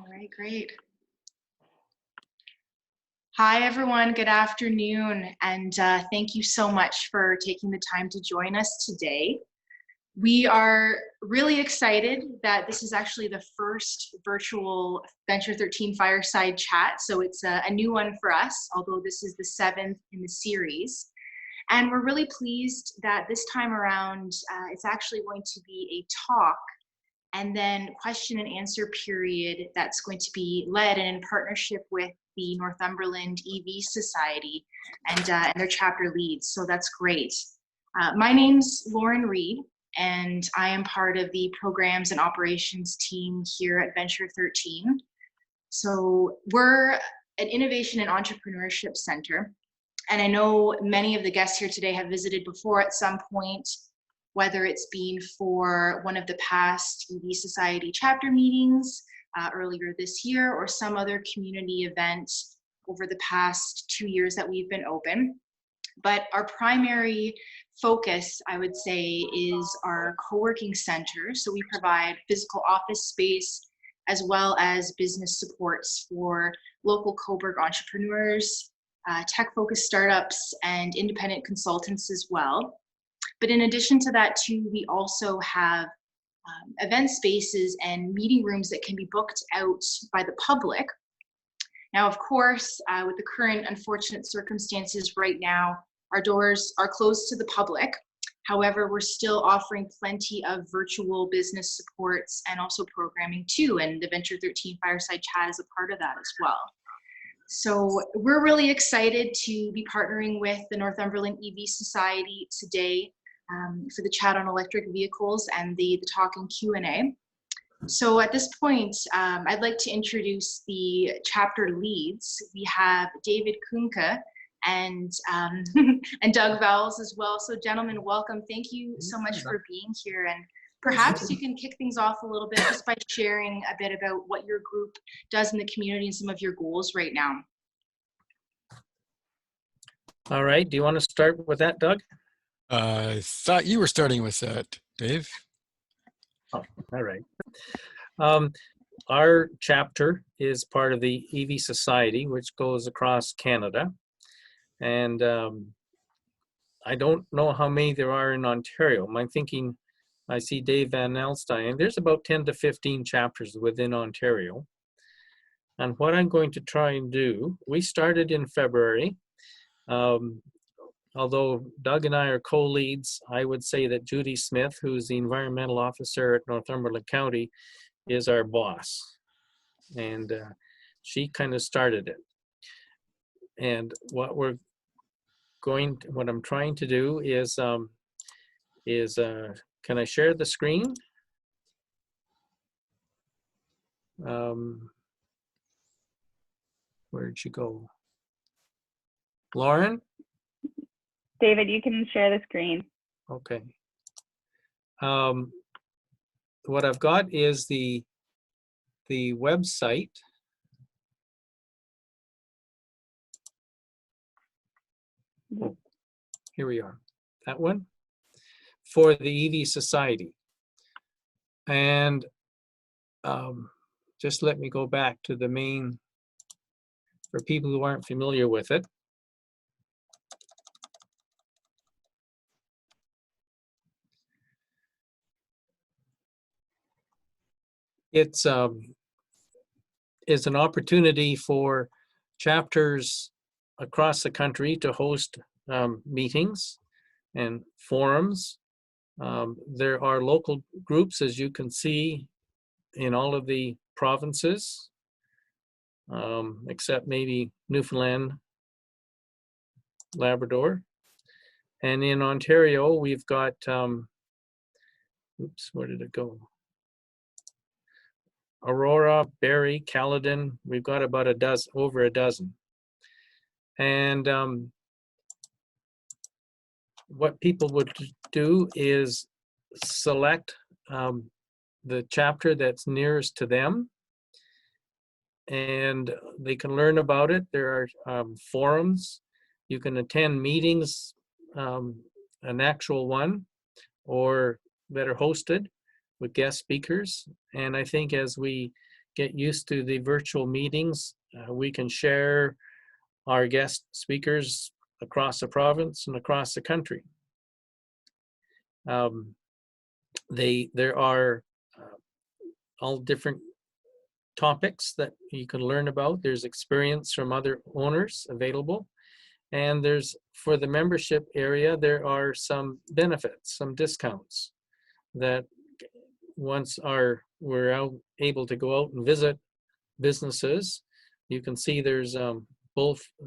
All right, great. Hi, everyone. Good afternoon. And thank you so much for taking the time to join us today. We are really excited that this is actually the first virtual Venture 13 Fireside Chat. So it's a new one for us, although this is the 7th in the series. And we're really pleased that this time around, it's actually going to be a talk and then question and answer period that's going to be led and in partnership with the Northumberland EV Society and their chapter leads. So that's great. My name's Lauren Reed, and I am part of the programs and operations team here at Venture 13. So we're an innovation and entrepreneurship center. And I know many of the guests here today have visited before at some point, whether it's been for one of the past EV Society chapter meetings earlier this year or some other community event over the past 2 years that we've been open. But our primary focus, I would say, is our co-working center. So we provide physical office space as well as business supports for local Coburg entrepreneurs, tech-focused startups, and independent consultants as well. But in addition to that, too, we also have event spaces and meeting rooms that can be booked out by the public. Now, of course, with the current unfortunate circumstances right now, our doors are closed to the public. However, we're still offering plenty of virtual business supports and also programming too, and the Venture 13 Fireside Chat is a part of that as well. So we're really excited to be partnering with the Northumberland EV Society today for the chat on electric vehicles and the talk and Q&A. So at this point, I'd like to introduce the chapter leads. We have David Kunke and and Doug Vowles as well. So gentlemen, welcome. Thank you so much for being here. And perhaps you can kick things off a little bit just by sharing a bit about what your group does in the community and some of your goals right now. All right. Do you want to start with that, Doug? I thought you were starting with that, Dave. Oh, all right. Our chapter is part of the EV Society, which goes across Canada. And I don't know how many there are in Ontario. I'm thinking, I see Dave Van Elstein. There's about 10 to 15 chapters within Ontario. And what I'm going to try and do, we started in February. Although Doug and I are co-leads, I would say that Judy Smith, who's the environmental officer at Northumberland County, is our boss. And she kind of started it. And what I'm trying to do is can I share the screen? Where'd she go? Lauren? David, you can share the screen. Okay. What I've got is the website. Oh, here we are. That one for the EV Society. And just let me go back to the main, for people who aren't familiar with it. It's an opportunity for chapters across the country to host meetings and forums. There are local groups, as you can see, in all of the provinces, except maybe Newfoundland, Labrador. And in Ontario, we've got, oops, where did it go? Aurora, Barrie, Caledon, we've got about over a dozen. And what people would do is select the chapter that's nearest to them, and they can learn about it. There are forums. You can attend meetings, an actual one, or that are hosted with guest speakers. And I think as we get used to the virtual meetings. We can share our guest speakers across the province and across the country. There are all different topics that you can learn about. There's experience from other owners available. And there's, for the membership area, there are some benefits, some discounts that once we're able to go out and visit businesses. You can see there's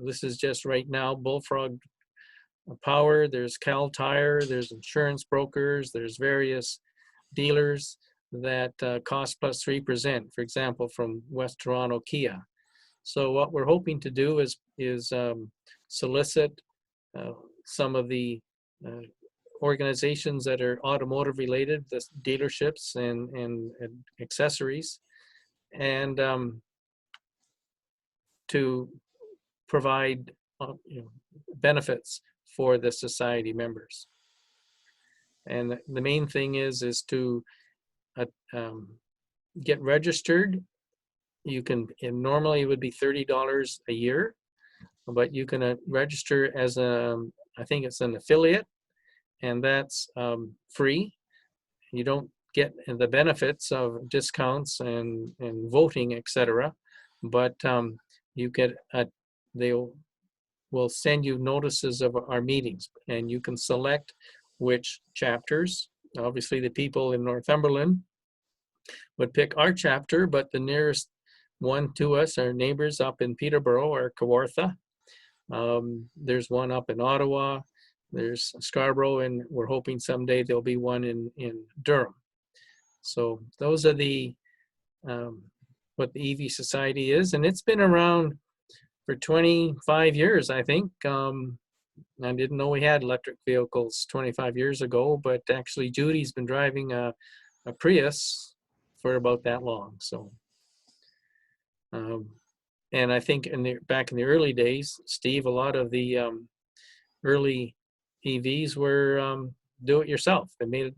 this is just right now, Bullfrog Power, there's Cal Tire, there's insurance brokers, there's various dealers that cost plus 3%, for example, from West Toronto Kia. So what we're hoping to do is solicit some of the organizations that are automotive related, the dealerships and accessories, and to provide benefits for the society members. And the main thing is to get registered. You can, and normally it would be $30 a year, but you can register as I think it's an affiliate, and that's free. You don't get the benefits of discounts and voting, etc. But you get they will send you notices of our meetings, and you can select which chapters. Obviously, the people in Northumberland would pick our chapter, but the nearest one to us, our neighbors up in Peterborough or Kawartha. There's one up in Ottawa. There's Scarborough, and we're hoping someday there'll be one in Durham. So those are the what the EV Society is, and it's been around for 25 years, I think. I didn't know we had electric vehicles 25 years ago, but actually Judy's been driving a Prius for about that long. So, and I think back in the early days, Steve, a lot of the early EVs were do it yourself. They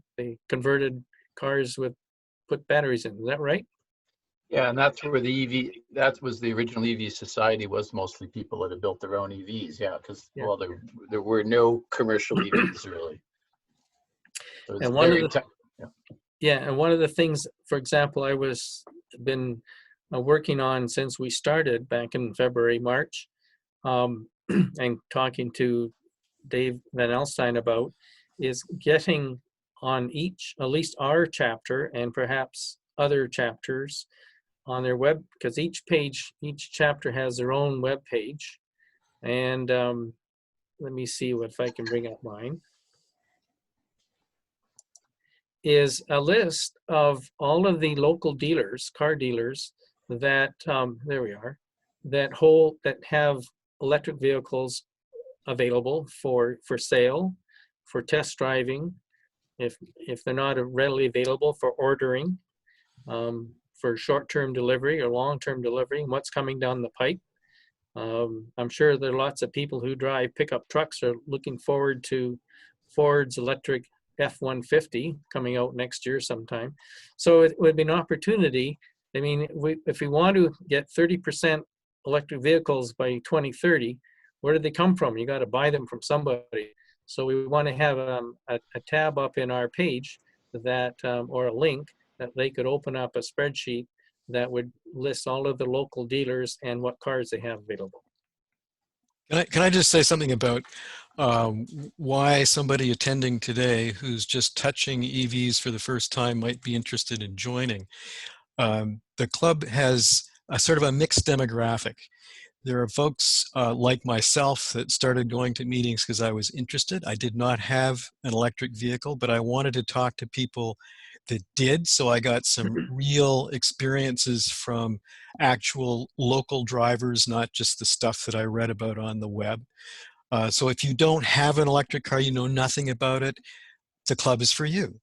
converted cars put batteries in. Is that right? Yeah, and that's where that was the original EV Society, was mostly people that had built their own EVs. Yeah, because well, there were no commercial EVs really. So and one of the and one of the things, for example, I been working on since we started back in February, March, and talking to Dave Van Elstein about, is getting on at least our chapter and perhaps other chapters on their web, because each chapter has their own web page. And let me see if I can bring up mine. Is a list of all of the local dealers, car dealers that there we are, that have electric vehicles available for sale, for test driving, if they're not readily available, for ordering, for short-term delivery or long-term delivery, and what's coming down the pipe. I'm sure there are lots of people who drive pickup trucks are looking forward to Ford's electric F-150 coming out next year sometime. So it would be an opportunity. I mean, if we want to get 30% electric vehicles by 2030, where do they come from? You got to buy them from somebody. So we want to have a tab up in our page that, or a link that they could open up a spreadsheet that would list all of the local dealers and what cars they have available. Can I just say something about why somebody attending today who's just touching EVs for the first time might be interested in joining? The club has a sort of a mixed demographic. There are folks like myself that started going to meetings because I was interested. I did not have an electric vehicle, but I wanted to talk to people that did. So I got some real experiences from actual local drivers, not just the stuff that I read about on the web. So if you don't have an electric car, you know nothing about it, the club is for you.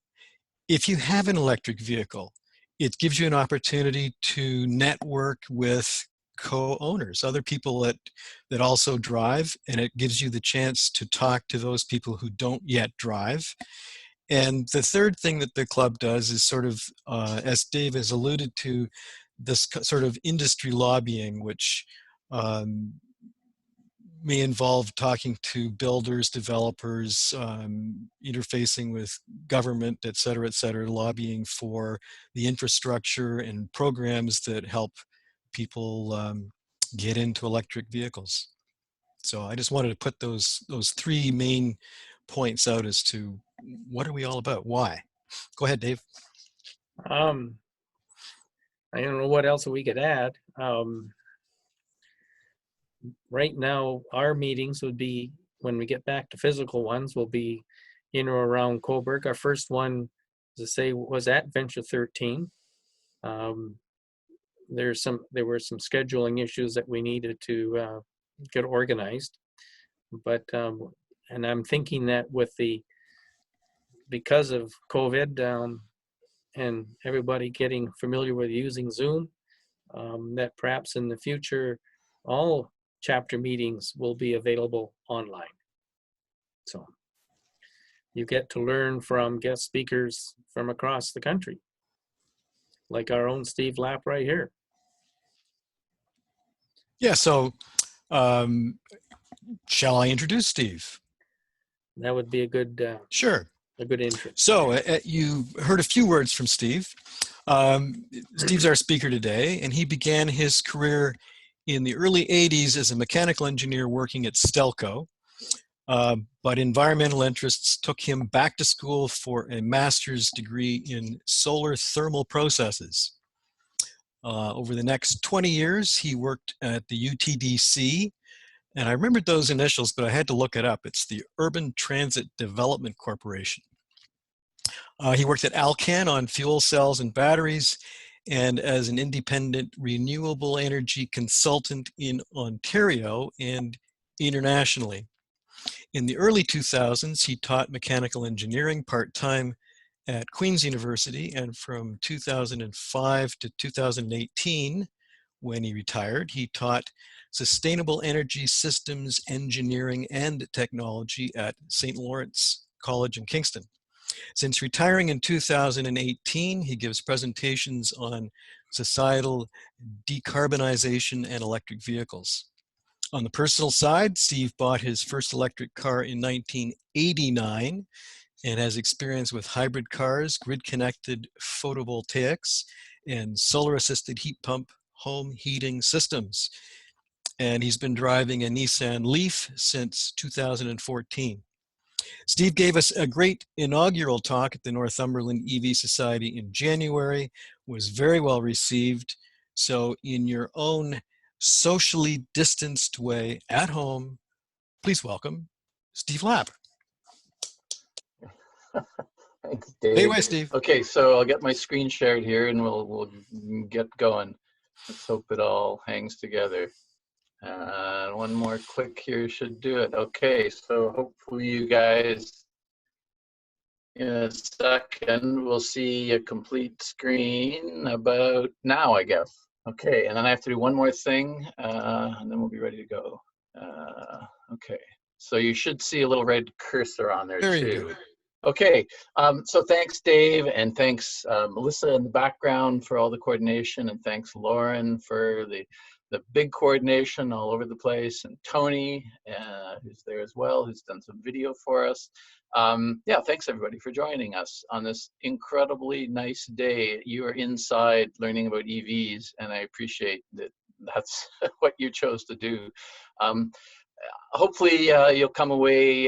If you have an electric vehicle, it gives you an opportunity to network with co-owners, other people that also drive, and it gives you the chance to talk to those people who don't yet drive. And the third thing that the club does is sort of, as Dave has alluded to, this sort of industry lobbying, which may involve talking to builders, developers, interfacing with government, et cetera, lobbying for the infrastructure and programs that help people get into electric vehicles. So I just wanted to put those three main points out as to what are we all about? Why? Go ahead, Dave. I don't know what else we could add. Right now, our meetings would be, when we get back to physical ones, will be in or around Coburg. Our first one, as I say, was at Venture 13. There were some scheduling issues that we needed to get organized. But and I'm thinking that because of COVID and everybody getting familiar with using Zoom, that perhaps in the future all chapter meetings will be available online. So you get to learn from guest speakers from across the country, like our own Steve Lapp right here. Yeah, so shall I introduce Steve? That would be a good sure. A good intro. So you heard a few words from Steve. Steve's our speaker today, and he began his career in the early 80s as a mechanical engineer working at Stelco. But environmental interests took him back to school for a master's degree in solar thermal processes. Over the next 20 years, he worked at the UTDC, and I remembered those initials, but I had to look it up. It's the Urban Transit Development Corporation. He worked at Alcan on fuel cells and batteries, and as an independent renewable energy consultant in Ontario and internationally. In the early 2000s, he taught mechanical engineering part-time at Queen's University, and from 2005 to 2018, when he retired, he taught sustainable energy systems engineering and technology at St. Lawrence College in Kingston. Since retiring in 2018, he gives presentations on societal decarbonization and electric vehicles. On the personal side, Steve bought his first electric car in 1989 and has experience with hybrid cars, grid-connected photovoltaics, and solar-assisted heat pump home heating systems. And he's been driving a Nissan Leaf since 2014. Steve gave us a great inaugural talk at the Northumberland EV Society in January, was very well received. So in your own socially distanced way at home, please welcome Steve Lapp. Thanks, Dave. Hey, away, Steve. Okay, so I'll get my screen shared here and we'll get going. Let's hope it all hangs together. One more click here should do it. Okay, so hopefully you guys, in a second, we'll see a complete screen about now, I guess. Okay, and then I have to do one more thing, and then we'll be ready to go. Okay, so you should see a little red cursor on there too. You go. Okay, so thanks, Dave, and thanks, Melissa in the background for all the coordination, and thanks, Lauren, for the big coordination all over the place, and Tony, who's there as well, who's done some video for us. Yeah, thanks everybody for joining us on this incredibly nice day. You are inside learning about EVs, and I appreciate that that's what you chose to do. Hopefully you'll come away,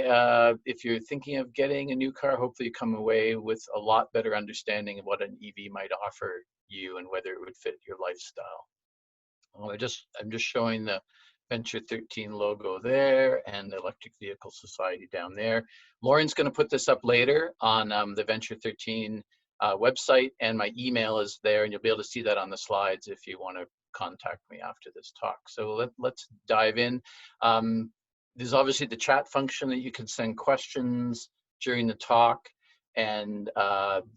if you're thinking of getting a new car, hopefully you come away with a lot better understanding of what an EV might offer you and whether it would fit your lifestyle. I'm just showing the Venture 13 logo there and the Electric Vehicle Society down there. Lauren's going to put this up later on the Venture 13 website, and my email is there, and you'll be able to see that on the slides if you want to contact me after this talk. So let's dive in. There's obviously the chat function that you can send questions during the talk, and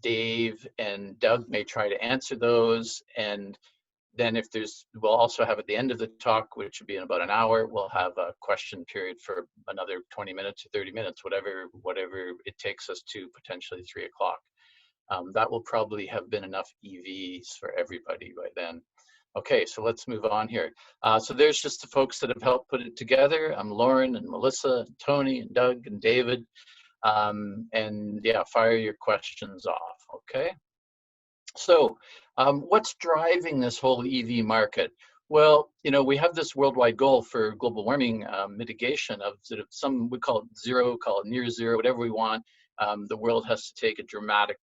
Dave and Doug may try to answer those. And then if we'll also have at the end of the talk, which will be in about an hour, we'll have a question period for another 20 minutes or 30 minutes, whatever it takes us to potentially 3 o'clock. That will probably have been enough EVs for everybody by then. Okay, so let's move on here. So there's just the folks that have helped put it together. I'm Lauren and Melissa, and Tony and Doug and David. And yeah, fire your questions off, okay? So what's driving this whole EV market? Well, you know, we have this worldwide goal for global warming mitigation of sort of some, we call it zero, call it near zero, whatever we want. The world has to take a dramatic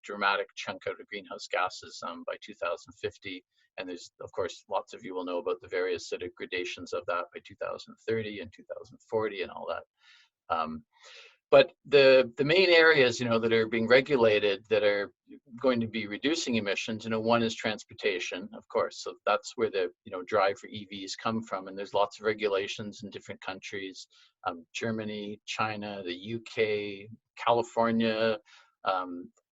chunk out of greenhouse gases by 2050. And there's, of course, lots of you will know about the various sort of gradations of that by 2030 and 2040 and all that. But the main areas, you know, that are being regulated that are going to be reducing emissions, you know, one is transportation, of course. So that's where the, you know, drive for EVs come from. And there's lots of regulations in different countries, Germany, China, the UK, California,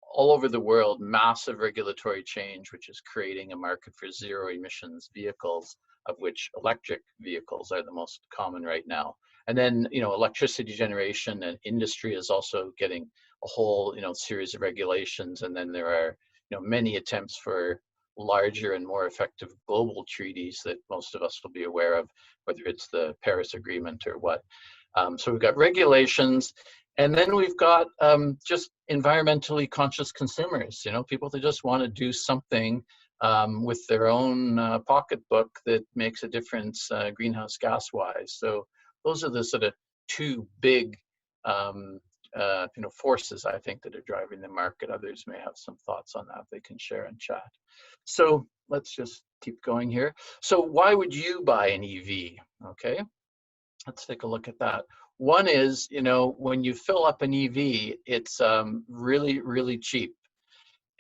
all over the world, massive regulatory change, which is creating a market for zero emissions vehicles, of which electric vehicles are the most common right now. And then, you know, electricity generation and industry is also getting a whole, you know, series of regulations. And then there are, you know, many attempts for larger and more effective global treaties that most of us will be aware of, whether it's the Paris Agreement or what. So we've got regulations, and then we've got just environmentally conscious consumers, you know, people that just want to do something with their own pocketbook that makes a difference greenhouse gas wise. So those are the sort of two big you know, forces, I think, that are driving the market. Others may have some thoughts on that they can share in chat. So let's just keep going here. So why would you buy an EV? Okay, let's take a look at that. One is, you know, when you fill up an EV, it's really cheap.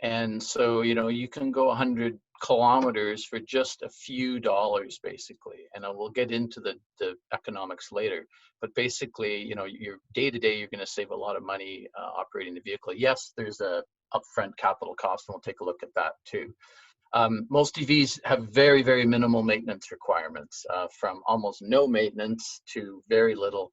And so, you know, you can go 100 kilometers for just a few dollars, basically. And we'll get into the economics later. But basically, you know, your day-to-day, you're going to save a lot of money operating the vehicle. Yes, there's a upfront capital cost, and we'll take a look at that too. Most EVs have very minimal maintenance requirements, from almost no maintenance to very little.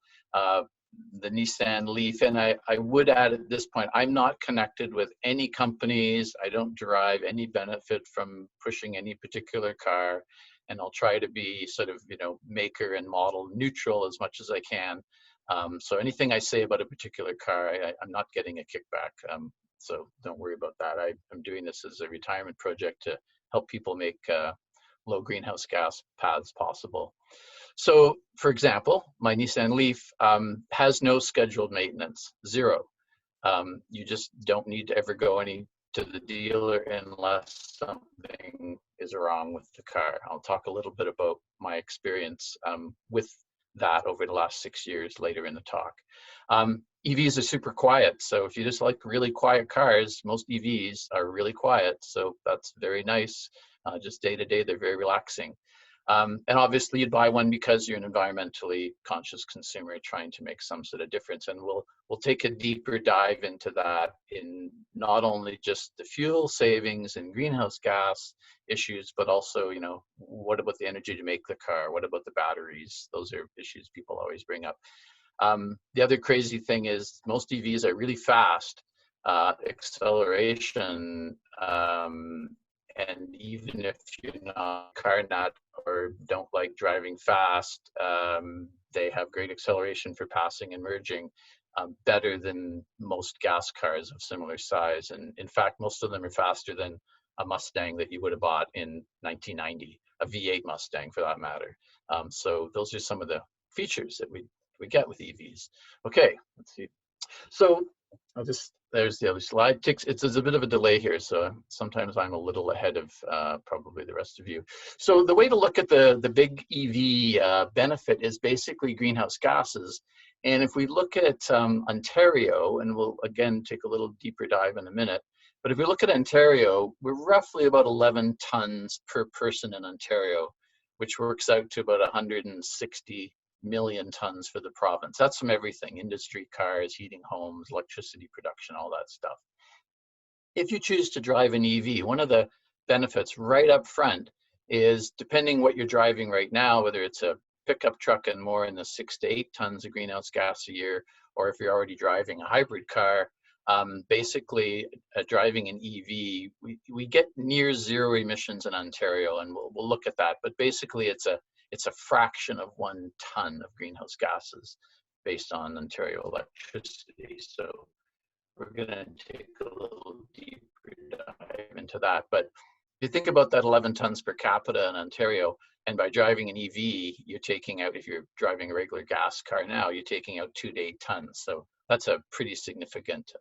The Nissan Leaf, and I would add at this point, I'm not connected with any companies. I don't derive any benefit from pushing any particular car, and I'll try to be sort of, you know, maker and model neutral as much as I can. So anything I say about a particular car, I'm not getting a kickback. So don't worry about that. I'm doing this as a retirement project to help people make low greenhouse gas paths possible. So, for example, my Nissan Leaf has no scheduled maintenance, zero. You just don't need to ever go to the dealer unless something is wrong with the car. I'll talk a little bit about my experience with that over the last 6 years later in the talk. EVs are super quiet, so if you just like really quiet cars, most EVs are really quiet, so that's very nice. Just day to day, they're very relaxing. And obviously you'd buy one because you're an environmentally conscious consumer trying to make some sort of difference. And we'll take a deeper dive into that in not only just the fuel savings and greenhouse gas issues, but also, you know, what about the energy to make the car? What about the batteries? Those are issues people always bring up. The other crazy thing is most EVs are really fast. Acceleration, and even if you're not a car nut or don't like driving fast, they have great acceleration for passing and merging, better than most gas cars of similar size. And in fact, most of them are faster than a Mustang that you would have bought in 1990, a V8 Mustang for that matter. So those are some of the features that we get with EVs. Okay, let's see. So there's the other slide. It's a bit of a delay here, so sometimes I'm a little ahead of probably the rest of you. So the way to look at the big EV benefit is basically greenhouse gases. And if we look at Ontario, and we'll again take a little deeper dive in a minute, but if we look at Ontario, we're roughly about 11 tons per person in Ontario, which works out to about 160 million tons for the province. That's from everything: industry, cars, heating homes, electricity production, all that stuff. If you choose to drive an EV, one of the benefits right up front is, depending what you're driving right now, whether it's a pickup truck and more in the 6 to 8 tons of greenhouse gas a year, or if you're already driving a hybrid car, Basically, driving an EV, we get near zero emissions in Ontario, and we'll look at that. But basically, it's a fraction of 1 ton of greenhouse gases based on Ontario electricity. So we're going to take a little deeper dive into that. But if you think about that 11 tons per capita in Ontario, and by driving an EV, you're taking out, if you're driving a regular gas car now, you're taking out 2 to 8 tons. So that's a pretty significant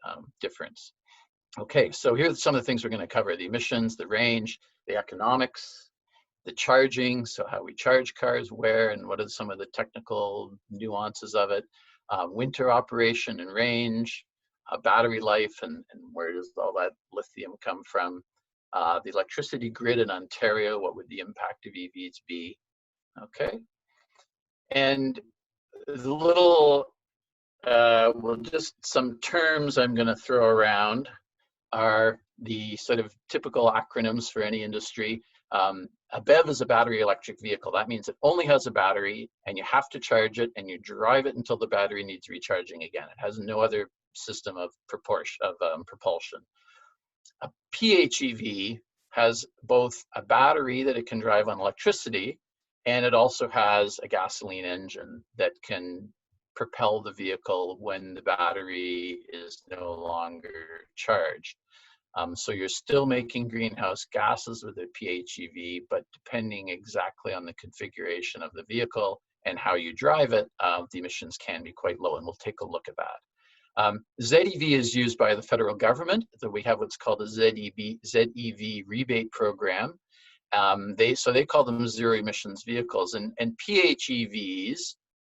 difference. Okay, so here's some of the things we're going to cover: the emissions, the range, the economics, the charging, so how we charge cars, where, and what are some of the technical nuances of it, winter operation and range, battery life, and where does all that lithium come from, the electricity grid in Ontario, what would the impact of EVs be? Okay, and the little, well, just some terms I'm going to throw around are the sort of typical acronyms for any industry. A BEV is a battery electric vehicle. That means it only has a battery, and you have to charge it, and you drive it until the battery needs recharging again. It has no other system of propulsion. A PHEV has both a battery that it can drive on electricity, and it also has a gasoline engine that can propel the vehicle when the battery is no longer charged. So you're still making greenhouse gases with a PHEV, but depending exactly on the configuration of the vehicle and how you drive it, the emissions can be quite low, and we'll take a look at that. ZEV is used by the federal government. So we have what's called a ZEV rebate program. So they call them zero emissions vehicles, and PHEVs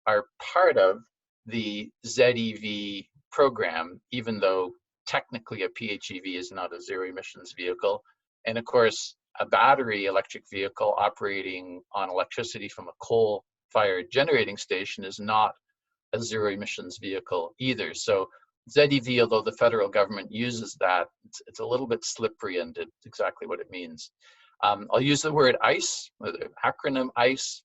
are part of the ZEV program, even though technically a PHEV is not a zero emissions vehicle. And of course, a battery electric vehicle operating on electricity from a coal-fired generating station is not a zero emissions vehicle either. So ZEV, although the federal government uses that, it's a little bit slippery into exactly what it means. I'll use the word ICE, or the acronym ICE.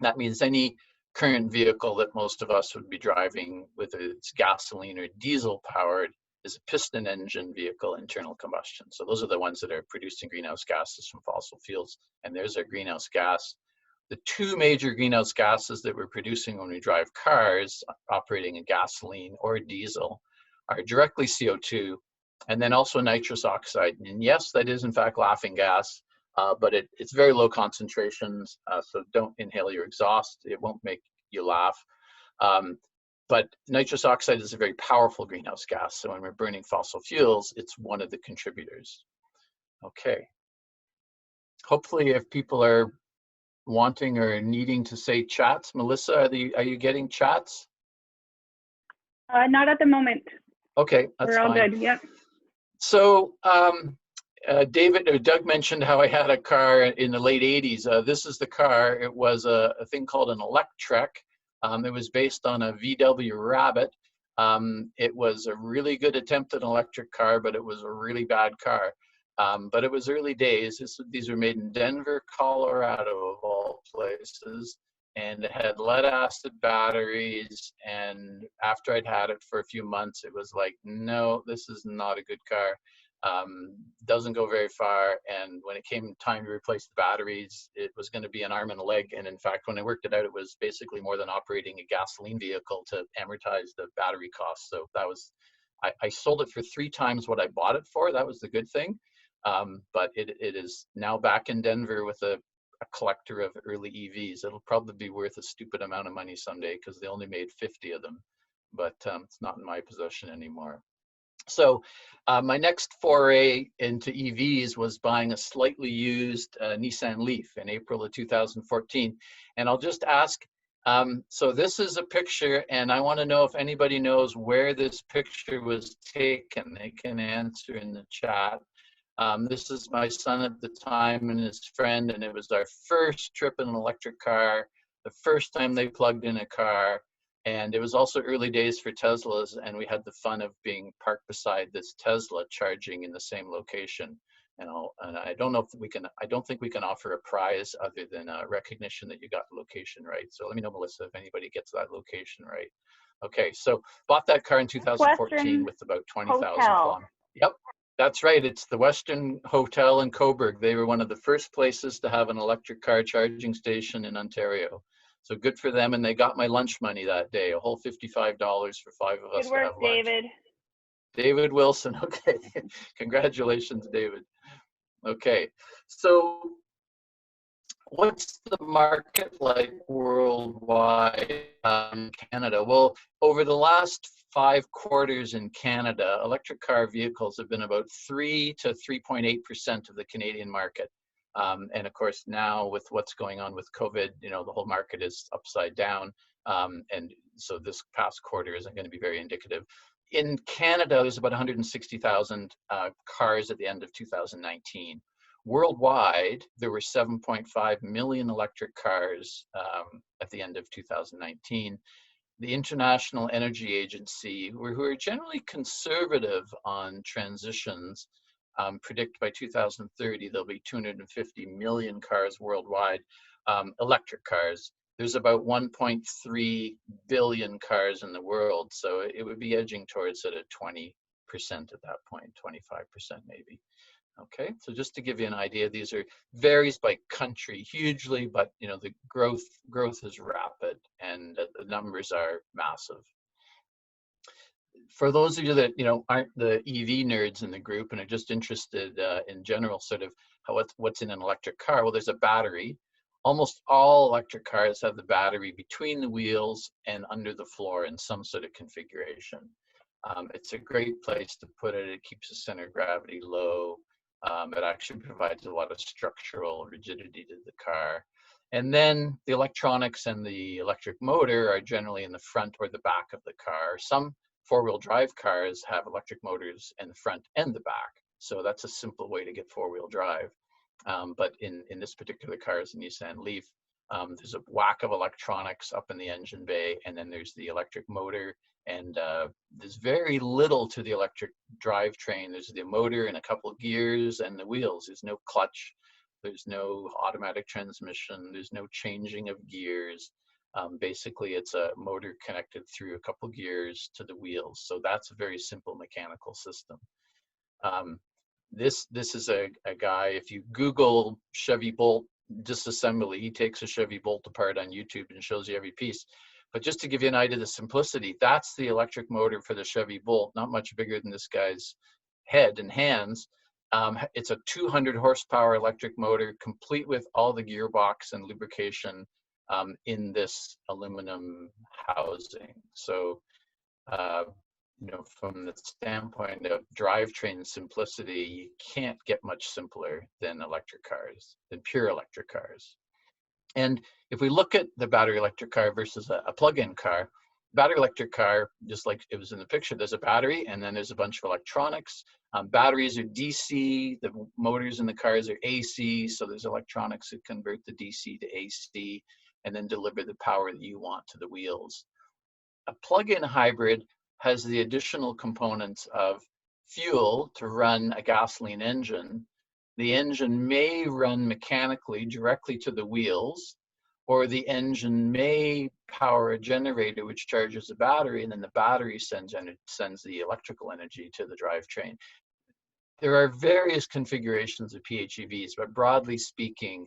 That means any current vehicle that most of us would be driving, whether it's gasoline or diesel powered, is a piston engine vehicle, internal combustion. So those are the ones that are producing greenhouse gases from fossil fuels, and there's our greenhouse gas. The two major greenhouse gases that we're producing when we drive cars operating in gasoline or diesel are directly CO2, and then also nitrous oxide. And yes, that is in fact laughing gas, but it's very low concentrations, so don't inhale your exhaust. It won't make you laugh. But nitrous oxide is a very powerful greenhouse gas, so when we're burning fossil fuels, it's one of the contributors. Okay. Hopefully, if people are wanting or needing to say chats, Melissa, are you getting chats? Not at the moment. Okay, that's fine. We're all good, yep. So Doug mentioned how I had a car in the late 80s. This is the car. It was a thing called an Electrek. It was based on a VW Rabbit. It was a really good attempt at an electric car, but it was a really bad car. But it was early days. These were made in Denver, Colorado, of all places, and it had lead acid batteries. And after I'd had it for a few months, it was like, no, this is not a good car. Doesn't go very far. And when it came time to replace the batteries, it was going to be an arm and a leg. And in fact, when I worked it out, it was basically more than operating a gasoline vehicle to amortize the battery costs. So that was, I sold it for 3 times what I bought it for. That was the good thing. But it is now back in Denver with a collector of early EVs. It'll probably be worth a stupid amount of money someday because they only made 50 of them, but it's not in my possession anymore. So my next foray into EVs was buying a slightly used Nissan Leaf in April of 2014. And I'll just ask, so this is a picture, and I want to know if anybody knows where this picture was taken. They can answer in the chat. This is my son at the time and his friend, and it was our first trip in an electric car, the first time they plugged in a car. And it was also early days for Teslas, and we had the fun of being parked beside this Tesla charging in the same location. And I don't know if we can, I don't think we can offer a prize other than recognition that you got the location right. So let me know, Melissa, if anybody gets that location right. Okay, so bought that car in 2014 Western with about 20,000 Hotel. kilometers. Yep, that's right. It's the Western Hotel in Coburg. They were one of the first places to have an electric car charging station in Ontario. So good for them. And they got my lunch money that day, a whole $55 for 5 of us Good to work, have lunch. David. David Wilson. Okay, congratulations, David. Okay, so what's the market like worldwide in Canada? Well, over the last 5 quarters in Canada, electric car vehicles have been about 3 to 3.8% of the Canadian market. And of course, now with what's going on with COVID, you know, the whole market is upside down. And so this past quarter isn't going to be very indicative. In Canada, there's about 160,000 cars at the end of 2019. Worldwide, there were 7.5 million electric cars at the end of 2019. The International Energy Agency, who are generally conservative on transitions, predict by 2030 there'll be 250 million cars worldwide, electric cars. There's about 1.3 billion cars in the world, so it would be edging towards at a 20% at that point, 25% maybe. Okay, so just to give you an idea, these are varies by country hugely, but you know the growth is rapid and the numbers are massive. For those of you that aren't the EV nerds in the group and are just interested in general, sort of what's in an electric car, well, there's a battery. Almost all electric cars have the battery between the wheels and under the floor in some sort of configuration. It's a great place to put it. It keeps the center of gravity low. It actually provides a lot of structural rigidity to the car. And then the electronics and the electric motor are generally in the front or the back of the car. Some four-wheel drive cars have electric motors in the front and the back. So that's a simple way to get four-wheel drive. But in this particular car, is a Nissan Leaf, there's a whack of electronics up in the engine bay, and then there's the electric motor. And there's very little to the electric drivetrain. There's the motor and a couple of gears and the wheels. There's no clutch. There's no automatic transmission. There's no changing of gears. Basically, it's a motor connected through a couple of gears to the wheels. So that's a very simple mechanical system. This is a guy, if you Google Chevy Bolt disassembly, he takes a Chevy Bolt apart on YouTube and shows you every piece. But just to give you an idea of the simplicity, that's the electric motor for the Chevy Bolt, not much bigger than this guy's head and hands. It's a 200 horsepower electric motor, complete with all the gearbox and lubrication in this aluminum housing. So, from the standpoint of drivetrain simplicity, you can't get much simpler than electric cars, than pure electric cars. And if we look at the battery electric car versus a plug-in car, battery electric car, just like it was in the picture, there's a battery and then there's a bunch of electronics. Batteries are DC, the motors in the cars are AC, so there's electronics that convert the DC to AC and then deliver the power that you want to the wheels. A plug-in hybrid has the additional components of fuel to run a gasoline engine. The engine may run mechanically directly to the wheels, or the engine may power a generator which charges the battery, and then the battery sends the electrical energy to the drivetrain. There are various configurations of PHEVs, but broadly speaking,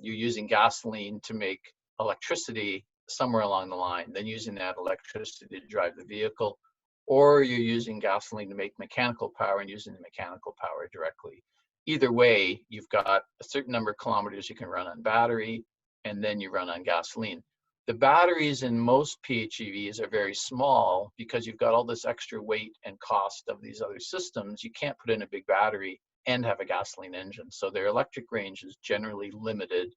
you're using gasoline to make electricity somewhere along the line, then using that electricity to drive the vehicle, or you're using gasoline to make mechanical power and using the mechanical power directly. Either way, you've got a certain number of kilometers you can run on battery, and then you run on gasoline. The batteries in most PHEVs are very small because you've got all this extra weight and cost of these other systems. You can't put in a big battery and have a gasoline engine. So their electric range is generally limited,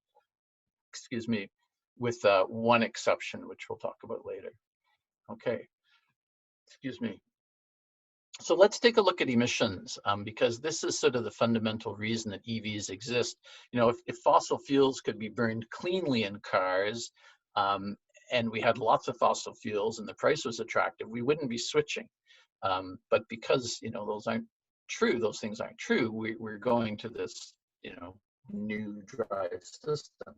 with one exception, which we'll talk about later. Okay, So let's take a look at emissions, because this is sort of the fundamental reason that EVs exist. If fossil fuels could be burned cleanly in cars, and we had lots of fossil fuels and the price was attractive, we wouldn't be switching. But because those things aren't true, we're going to this new drive system.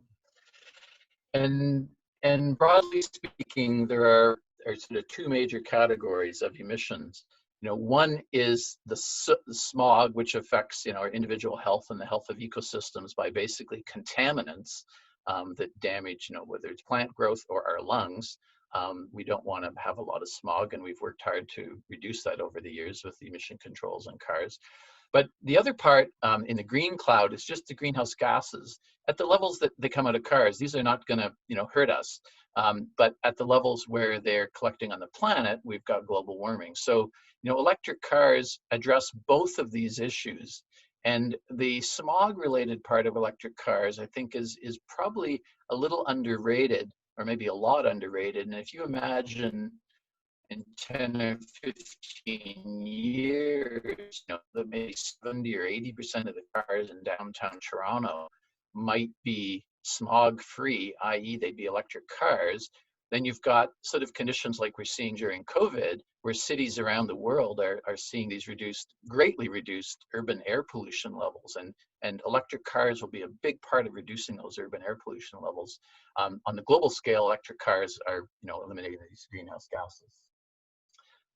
And broadly speaking, there are are sort of two major categories of emissions. One is the smog, which affects our individual health and the health of ecosystems by basically contaminants that damage whether it's plant growth or our lungs. We don't want to have a lot of smog, and we've worked hard to reduce that over the years with the emission controls on cars. But the other part in the green cloud is just the greenhouse gases at the levels that they come out of cars. These are not going to hurt us, but at the levels where they're collecting on the planet, we've got global warming. So electric cars address both of these issues. And the smog related part of electric cars, I think, is probably a little underrated, or maybe a lot underrated. And if you imagine in 10 or 15 years, that maybe 70 or 80% of the cars in downtown Toronto might be smog free, i.e. they'd be electric cars, then you've got sort of conditions like we're seeing during COVID, where cities around the world are seeing these greatly reduced urban air pollution levels. And electric cars will be a big part of reducing those urban air pollution levels. On the global scale, electric cars are eliminating these greenhouse gases.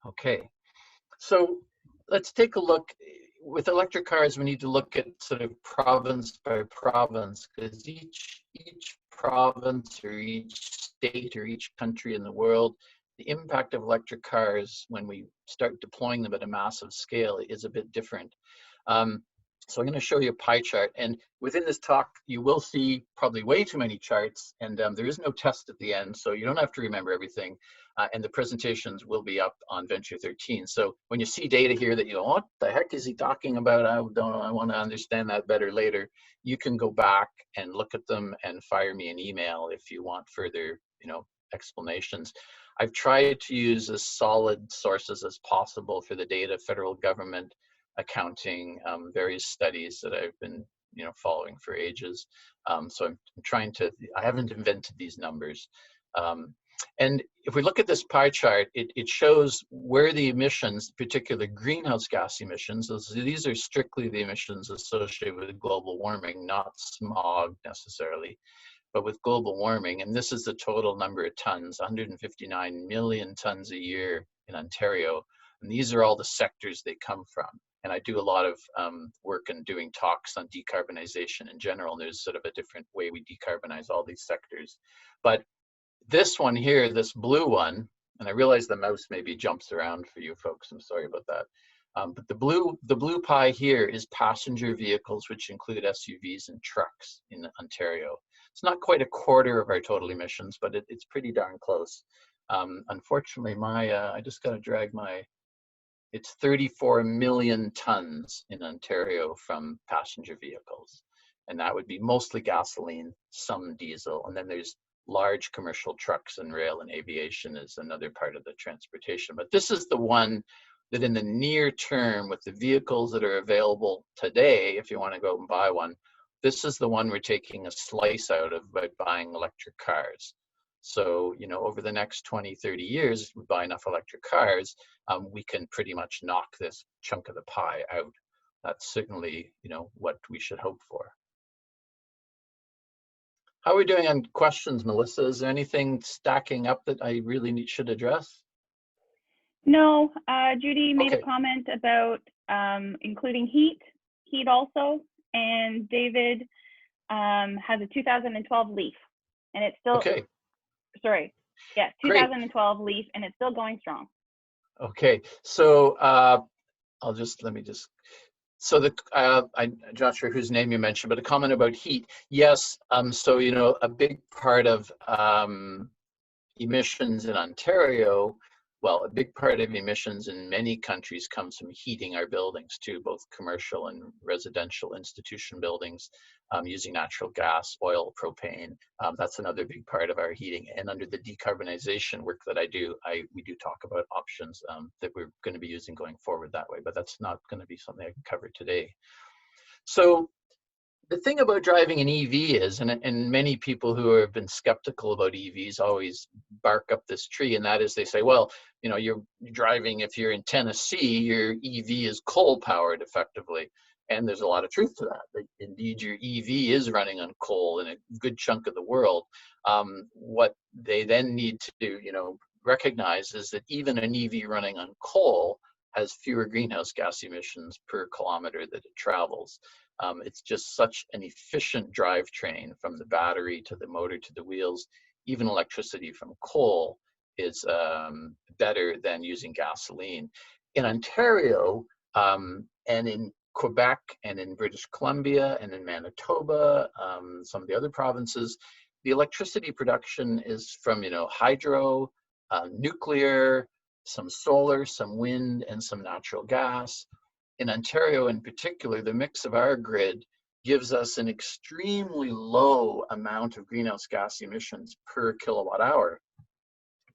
Okay, so let's take a look. With electric cars, we need to look at sort of province by province, because each province or each state or each country in the world, the impact of electric cars when we start deploying them at a massive scale is a bit different. So I'm going to show you a pie chart, and within this talk you will see probably way too many charts, and there is no test at the end, so you don't have to remember everything, and the presentations will be up on Venture 13. So when you see data here that you go, what the heck is he talking about? I want to understand that better later. You can go back and look at them and fire me an email if you want further explanations. I've tried to use as solid sources as possible for the data, federal government, accounting, various studies that I've been following for ages. So I'm trying to, I haven't invented these numbers. And if we look at this pie chart, it shows where the emissions, particular greenhouse gas emissions, these are strictly the emissions associated with global warming, not smog necessarily, but with global warming. And this is the total number of tons, 159 million tons a year in Ontario. And these are all the sectors they come from. And I do a lot of work and doing talks on decarbonization in general. And there's sort of a different way we decarbonize all these sectors. But this one here, this blue one, and I realize the mouse maybe jumps around for you folks. I'm sorry about that. But the blue pie here is passenger vehicles, which include SUVs and trucks in Ontario. It's not quite a quarter of our total emissions, but it's pretty darn close. Unfortunately, I just got to drag my. It's 34 million tons in Ontario from passenger vehicles. And that would be mostly gasoline, some diesel. And then there's large commercial trucks and rail and aviation is another part of the transportation. But this is the one that in the near term, with the vehicles that are available today, if you want to go and buy one, this is the one we're taking a slice out of by buying electric cars. So, over the next 20, 30 years, if we buy enough electric cars, we can pretty much knock this chunk of the pie out. That's certainly, what we should hope for. How are we doing on questions, Melissa? Is there anything stacking up that I really should address? No, Judy made Okay. a comment about including heat also, and David has a 2012 Leaf, and it's still, Okay. sorry, yeah, 2012 Leaf, and it's still going strong. Okay, so let me just, so I'm not sure whose name you mentioned, but a comment about heat. Yes, so, a big part of emissions in Ontario, well, a big part of emissions in many countries comes from heating our buildings too, both commercial and residential institution buildings, using natural gas, oil, propane. That's another big part of our heating. And under the decarbonization work that I do, we do talk about options that we're going to be using going forward that way, but that's not going to be something I can cover today. So the thing about driving an EV is, and many people who have been skeptical about EVs always bark up this tree, and that is they say, well, you're driving, if you're in Tennessee, your EV is coal powered effectively. And there's a lot of truth to that. Indeed, your EV is running on coal in a good chunk of the world. What they then need to do, recognize is that even an EV running on coal has fewer greenhouse gas emissions per kilometer that it travels. It's just such an efficient drivetrain, from the battery to the motor to the wheels. Even electricity from coal is better than using gasoline. In Ontario and in Quebec and in British Columbia and in Manitoba, some of the other provinces, the electricity production is from, hydro, nuclear, some solar, some wind, and some natural gas. In Ontario in particular, the mix of our grid gives us an extremely low amount of greenhouse gas emissions per kilowatt hour.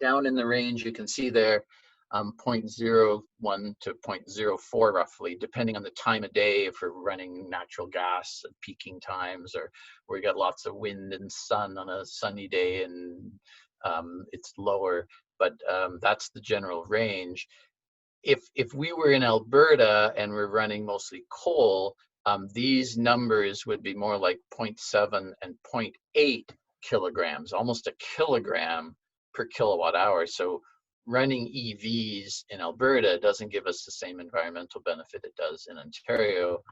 Down in the range, you can see there, 0.01 to 0.04 roughly, depending on the time of day, if we're running natural gas at peaking times, or we got lots of wind and sun on a sunny day and it's lower, but that's the general range. If we were in Alberta and we're running mostly coal, these numbers would be more like 0.7 and 0.8 kilograms, almost a kilogram per kilowatt hour. So running EVs in Alberta doesn't give us the same environmental benefit it does in Ontario.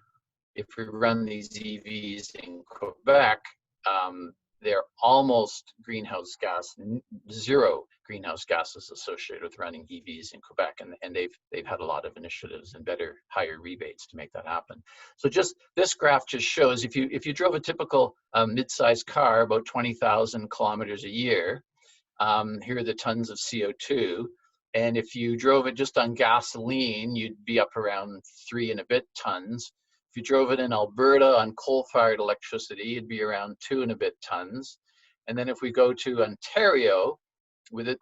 If we run these EVs in Quebec, they're almost zero greenhouse gases associated with running EVs in Quebec, and they've had a lot of initiatives and higher rebates to make that happen. So just this graph just shows if you drove a typical mid-sized car about 20,000 kilometers a year, here are the tons of CO2, and if you drove it just on gasoline, you'd be up around 3 and a bit tons. If you drove it in Alberta on coal-fired electricity, it'd be around 2 and a bit tons. And then if we go to Ontario,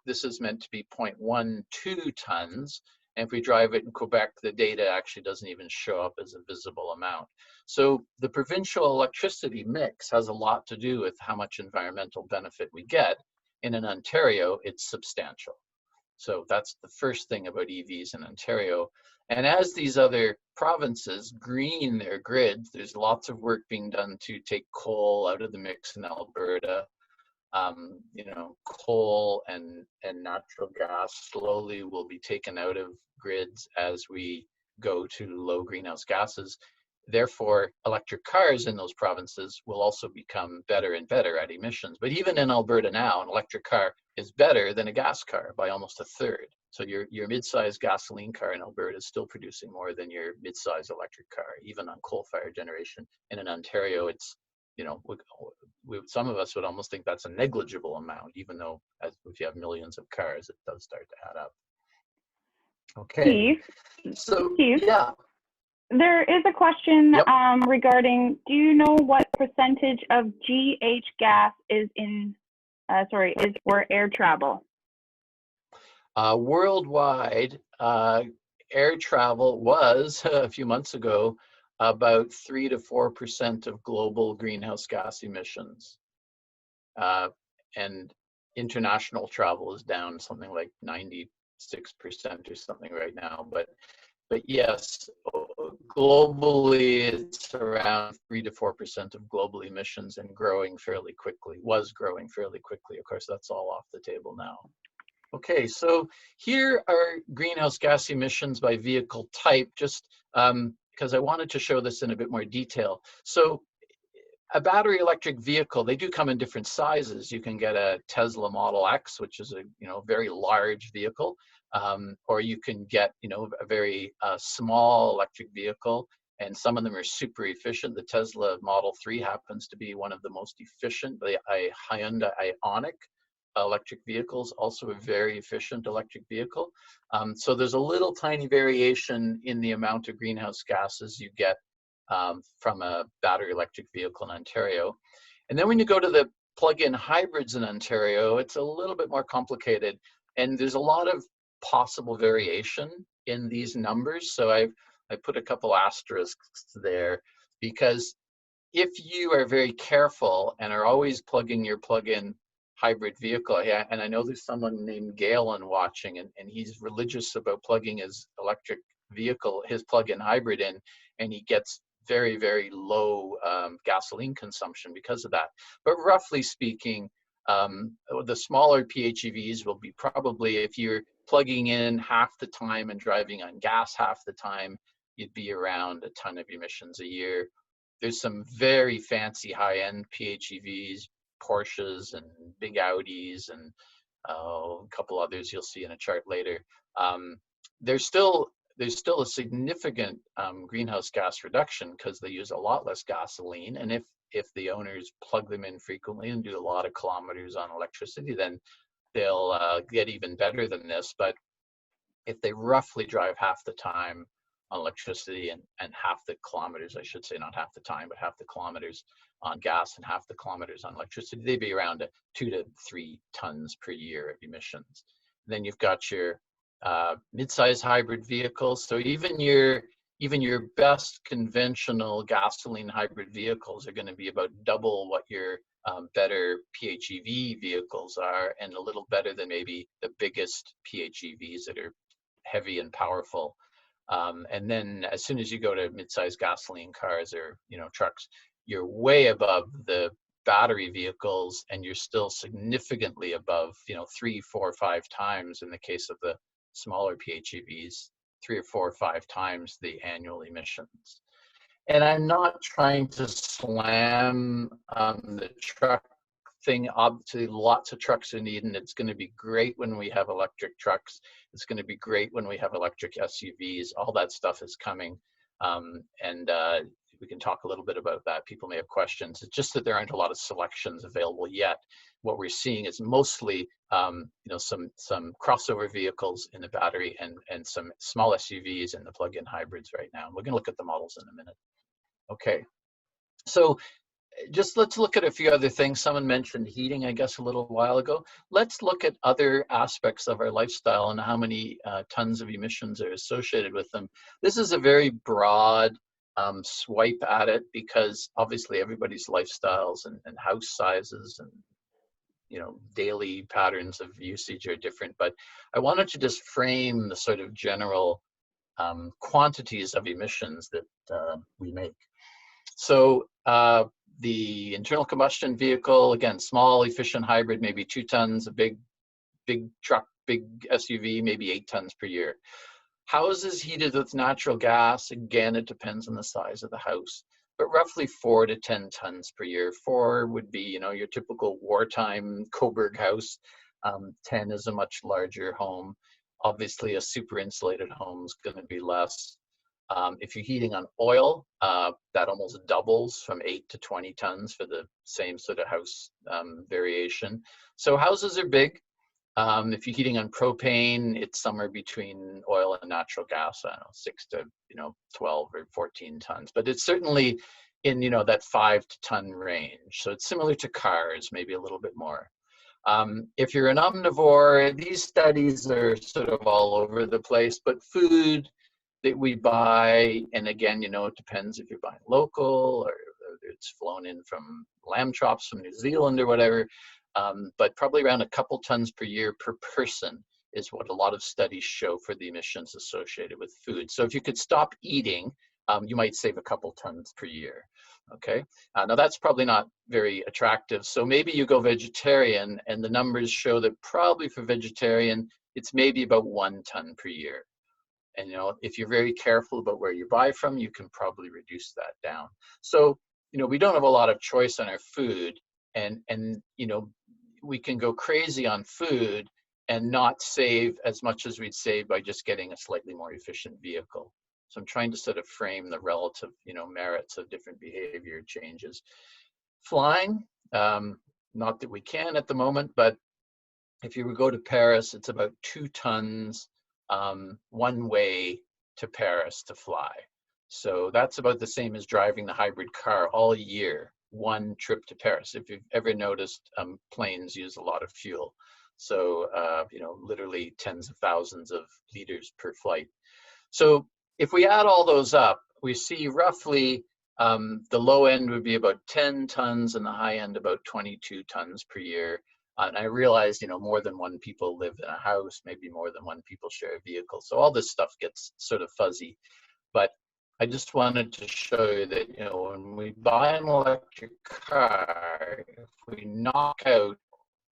this is meant to be 0.12 tons. And if we drive it in Quebec, the data actually doesn't even show up as a visible amount. So the provincial electricity mix has a lot to do with how much environmental benefit we get. And in Ontario, it's substantial. So that's the first thing about EVs in Ontario. And as these other provinces green their grids, there's lots of work being done to take coal out of the mix in Alberta. Coal and natural gas slowly will be taken out of grids as we go to low greenhouse gases. Therefore, electric cars in those provinces will also become better and better at emissions. But even in Alberta now, an electric car is better than a gas car by almost a third. So your mid-sized gasoline car in Alberta is still producing more than your mid-sized electric car, even on coal-fired generation. And in Ontario, it's, some of us would almost think that's a negligible amount, even though if you have millions of cars, it does start to add up. Okay. Steve, yeah. There is a question Yep. regarding, do you know what percentage of GH gas is for air travel? Worldwide, air travel was a few months ago about 3 to 4% of global greenhouse gas emissions. And international travel is down something like 96% or something right now. But yes, globally, it's around 3 to 4% of global emissions and growing fairly quickly, was growing fairly quickly. Of course, that's all off the table now. Okay, so here are greenhouse gas emissions by vehicle type, just because I wanted to show this in a bit more detail. So a battery electric vehicle, they do come in different sizes. You can get a Tesla Model X, which is a very large vehicle, or you can get a very small electric vehicle, and some of them are super efficient. The Tesla Model 3 happens to be one of the most efficient. The Hyundai Ioniq electric vehicles, also a very efficient electric vehicle. So there's a little tiny variation in the amount of greenhouse gases you get from a battery electric vehicle in Ontario. And then when you go to the plug-in hybrids in Ontario, it's a little bit more complicated. And there's a lot of possible variation in these numbers. So I put a couple asterisks there, because if you are very careful and are always plugging your plug-in hybrid vehicle, and I know there's someone named Galen watching, and he's religious about plugging his electric vehicle, his plug-in hybrid in, and he gets very, very low gasoline consumption because of that. But roughly speaking, The smaller PHEVs will be probably, if you're plugging in half the time and driving on gas half the time, you'd be around a ton of emissions a year. There's some very fancy high-end PHEVs, Porsches and big Audis, and a couple others you'll see in a chart later. There's still a significant greenhouse gas reduction because they use a lot less gasoline, and if the owners plug them in frequently and do a lot of kilometers on electricity, then they'll get even better than this. But if they roughly drive half the time on electricity and half the kilometers, I should say, not half the time, but half the kilometers on gas and half the kilometers on electricity, they'd be around 2 to 3 tons per year of emissions. Then you've got your mid-size hybrid vehicles. So even your best conventional gasoline hybrid vehicles are going to be about double what your better PHEV vehicles are, and a little better than maybe the biggest PHEVs that are heavy and powerful. And then as soon as you go to mid-size gasoline cars or trucks, you're way above the battery vehicles, and you're still significantly above 3, 4, 5 times in the case of the smaller PHEVs, 3 or 4 or 5 times the annual emissions. And I'm not trying to slam the truck thing. Obviously, lots of trucks are needed, and it's going to be great when we have electric trucks. It's going to be great when we have electric SUVs. All that stuff is coming, and we can talk a little bit about that. People may have questions. It's just that there aren't a lot of selections available yet. What we're seeing is mostly some crossover vehicles in the battery and some small SUVs and the plug-in hybrids right now. And we're going to look at the models in a minute. Okay, so just let's look at a few other things. Someone mentioned heating, I guess, a little while ago. Let's look at other aspects of our lifestyle and how many tons of emissions are associated with them. This is a very broad swipe at it because obviously everybody's lifestyles and house sizes and daily patterns of usage are different. But I wanted to just frame the sort of general quantities of emissions that we make. So the internal combustion vehicle, again, small, efficient hybrid, maybe 2 tons, a big truck, big SUV, maybe 8 tons per year. Houses heated with natural gas, again, it depends on the size of the house, but roughly 4 to 10 tons per year. 4 would be, your typical wartime Coburg house. 10 is a much larger home. Obviously, a super insulated home is going to be less. If you're heating on oil, that almost doubles from 8 to 20 tons for the same sort of house variation. So houses are big. If you're heating on propane, it's somewhere between oil and natural gas, I don't know, 6 to 12 or 14 tons. But it's certainly in that 5 ton range. So it's similar to cars, maybe a little bit more. If you're an omnivore, these studies are sort of all over the place, but food that we buy, and again, it depends if you're buying local or it's flown in from lamb chops from New Zealand or whatever, but probably around a couple tons per year per person is what a lot of studies show for the emissions associated with food. So if you could stop eating, you might save a couple tons per year. Okay, now that's probably not very attractive. So maybe you go vegetarian, and the numbers show that probably for vegetarian, it's maybe about 1 ton per year. And if you're very careful about where you buy from, you can probably reduce that down. So we don't have a lot of choice on our food, and we can go crazy on food and not save as much as we'd save by just getting a slightly more efficient vehicle. So I'm trying to sort of frame the relative merits of different behavior changes. Flying, not that we can at the moment, but if you would go to Paris, it's about 2 tons one way to Paris to fly. So that's about the same as driving the hybrid car all year, 1 trip to Paris. If you've ever noticed, planes use a lot of fuel. So, literally tens of thousands of liters per flight. So if we add all those up, we see roughly the low end would be about 10 tons and the high end about 22 tons per year. And I realize, more than 1 people live in a house, maybe more than 1 people share a vehicle. So all this stuff gets sort of fuzzy. But I just wanted to show you that, when we buy an electric car, if we knock out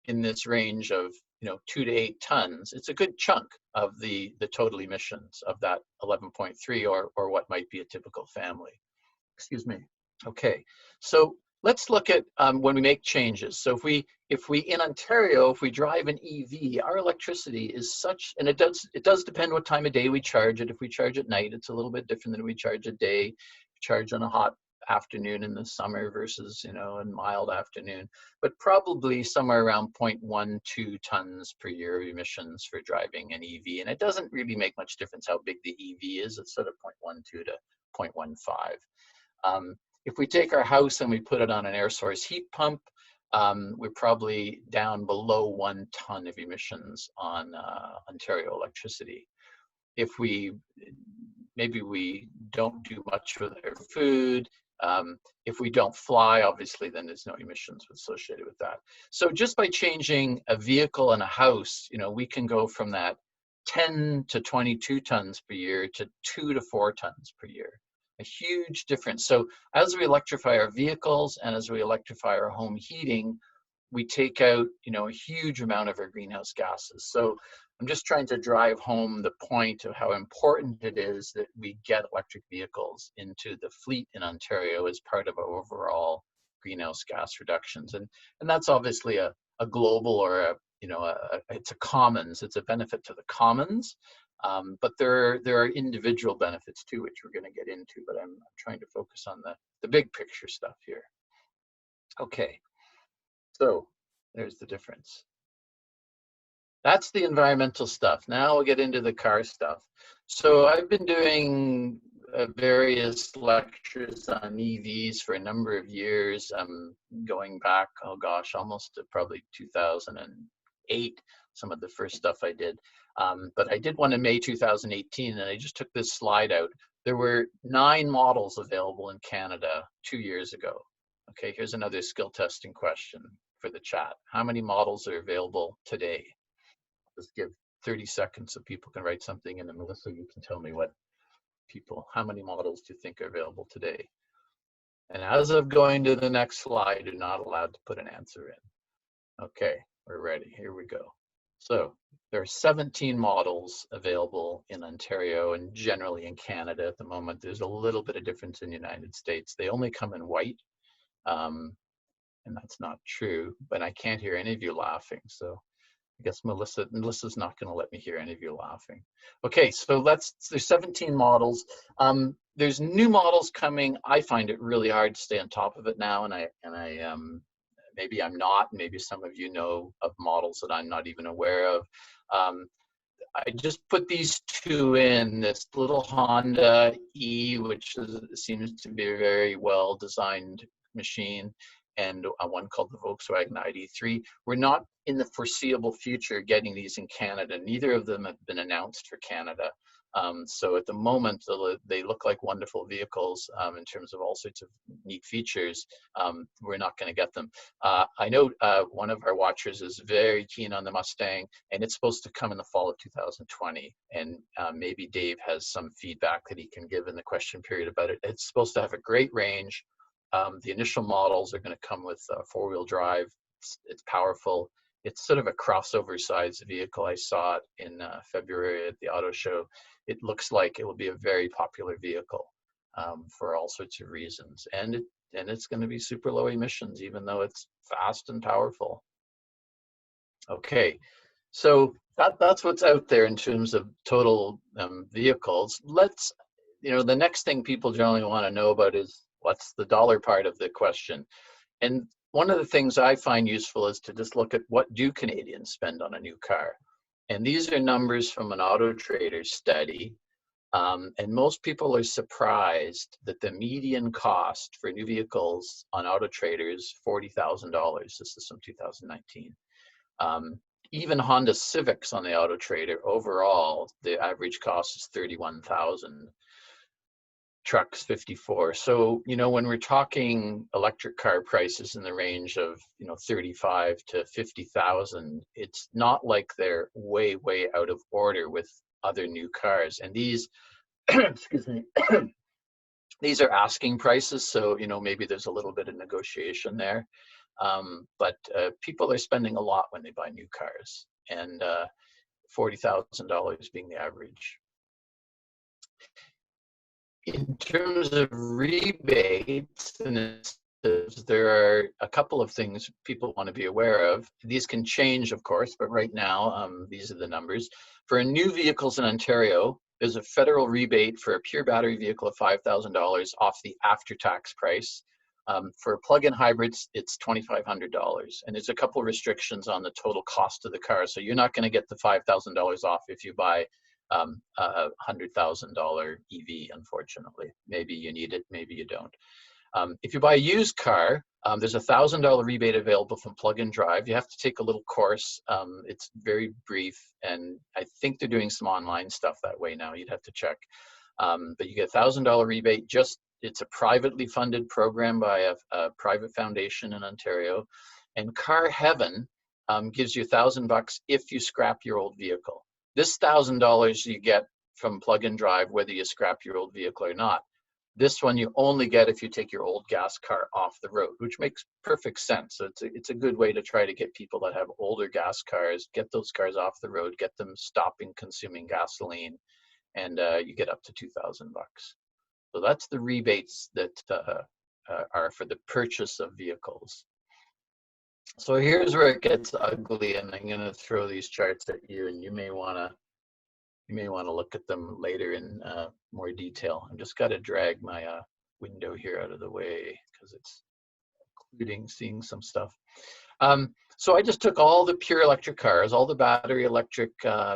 in this range of 2 to 8 tons, it's a good chunk of the total emissions of that 11.3, or what might be a typical family. Excuse me. Okay, so let's look at when we make changes. So if we in Ontario, if we drive an EV, our electricity is such, and it does depend what time of day we charge it. If we charge at night, it's a little bit different than we charge at day. Charge on a hot afternoon in the summer versus a mild afternoon, but probably somewhere around 0.12 tons per year of emissions for driving an EV. And it doesn't really make much difference how big the EV is. It's sort of 0.12 to 0.15. If we take our house and we put it on an air source heat pump, we're probably down below 1 ton of emissions on Ontario electricity. If maybe we don't do much with our food, if we don't fly, obviously, then there's no emissions associated with that. So just by changing a vehicle and a house, we can go from that 10 to 22 tons per year to 2 to 4 tons per year. A huge difference. So as we electrify our vehicles and as we electrify our home heating, we take out, a huge amount of our greenhouse gases. So I'm just trying to drive home the point of how important it is that we get electric vehicles into the fleet in Ontario as part of our overall greenhouse gas reductions. And that's obviously a global, or it's a commons, it's a benefit to the commons. But there are individual benefits too, which we're going to get into, but I'm trying to focus on the big picture stuff here. Okay, so there's the difference. That's the environmental stuff. Now we'll get into the car stuff. So I've been doing various lectures on EVs for a number of years, going back, oh gosh, almost to probably 2008, some of the first stuff I did. But I did one in May 2018, and I just took this slide out. There were 9 models available in Canada 2 years ago. Okay, here's another skill testing question for the chat. How many models are available today? Just give 30 seconds so people can write something in, and Melissa, you can tell me how many models do you think are available today? And as of going to the next slide, you're not allowed to put an answer in. Okay, we're ready. Here we go. So there are 17 models available in Ontario and generally in Canada at the moment. There's a little bit of difference in the United States. They only come in white, and that's not true, but I can't hear any of you laughing. So I guess Melissa's not going to let me hear any of you laughing. Okay, so there's 17 models. There's new models coming. I find it really hard to stay on top of it now, and I maybe I'm not. Maybe some of you know of models that I'm not even aware of. I just put these 2 in, this little Honda E, which seems to be a very well-designed machine, and one called the Volkswagen ID3. We're not in the foreseeable future getting these in Canada. Neither of them have been announced for Canada. So at the moment, they look like wonderful vehicles in terms of all sorts of neat features. We're not going to get them. I know one of our watchers is very keen on the Mustang, and it's supposed to come in the fall of 2020. And maybe Dave has some feedback that he can give in the question period about it. It's supposed to have a great range. The initial models are going to come with 4-wheel drive. It's powerful. It's sort of a crossover size vehicle. I saw it in February at the auto show. It looks like it will be a very popular vehicle for all sorts of reasons. And it's going to be super low emissions, even though it's fast and powerful. Okay, so that's what's out there in terms of total vehicles. The next thing people generally want to know about is what's the dollar part of the question. And one of the things I find useful is to just look at what do Canadians spend on a new car. And these are numbers from an Auto Trader study. And most people are surprised that the median cost for new vehicles on Auto Trader is $40,000. This is from 2019. Even Honda Civics on the Auto Trader, overall, the average cost is $31,000. Trucks 54. So, when we're talking electric car prices in the range of, 35 to 50,000, it's not like they're way, way out of order with other new cars. And these, excuse me, these are asking prices. So, maybe there's a little bit of negotiation there. But people are spending a lot when they buy new cars, and $40,000 being the average. In terms of rebates and incentives, there are a couple of things people want to be aware of. These can change, of course, but right now, these are the numbers. For new vehicles in Ontario, there's a federal rebate for a pure battery vehicle of $5,000 off the after-tax price. For plug-in hybrids, it's $2,500. And there's a couple restrictions on the total cost of the car. So you're not going to get the $5,000 off if you buy a $100,000 EV, unfortunately. Maybe you need it, maybe you don't. If you buy a used car, there's a $1,000 rebate available from Plug-in Drive. You have to take a little course. It's very brief, and I think they're doing some online stuff that way now. You'd have to check. But you get a $1,000 rebate. It's a privately funded program by a private foundation in Ontario. And Car Heaven gives you $1,000 if you scrap your old vehicle. This $1,000 you get from Plug-in Drive, whether you scrap your old vehicle or not. This one you only get if you take your old gas car off the road, which makes perfect sense. So it's a good way to try to get people that have older gas cars, get those cars off the road, get them stopping consuming gasoline, and you get up to $2,000. So that's the rebates that are for the purchase of vehicles. So here's where it gets ugly, and I'm going to throw these charts at you, and you may want to look at them later in more detail. I've just got to drag my window here out of the way because it's including seeing some stuff. So I just took all the pure electric cars, all the battery electric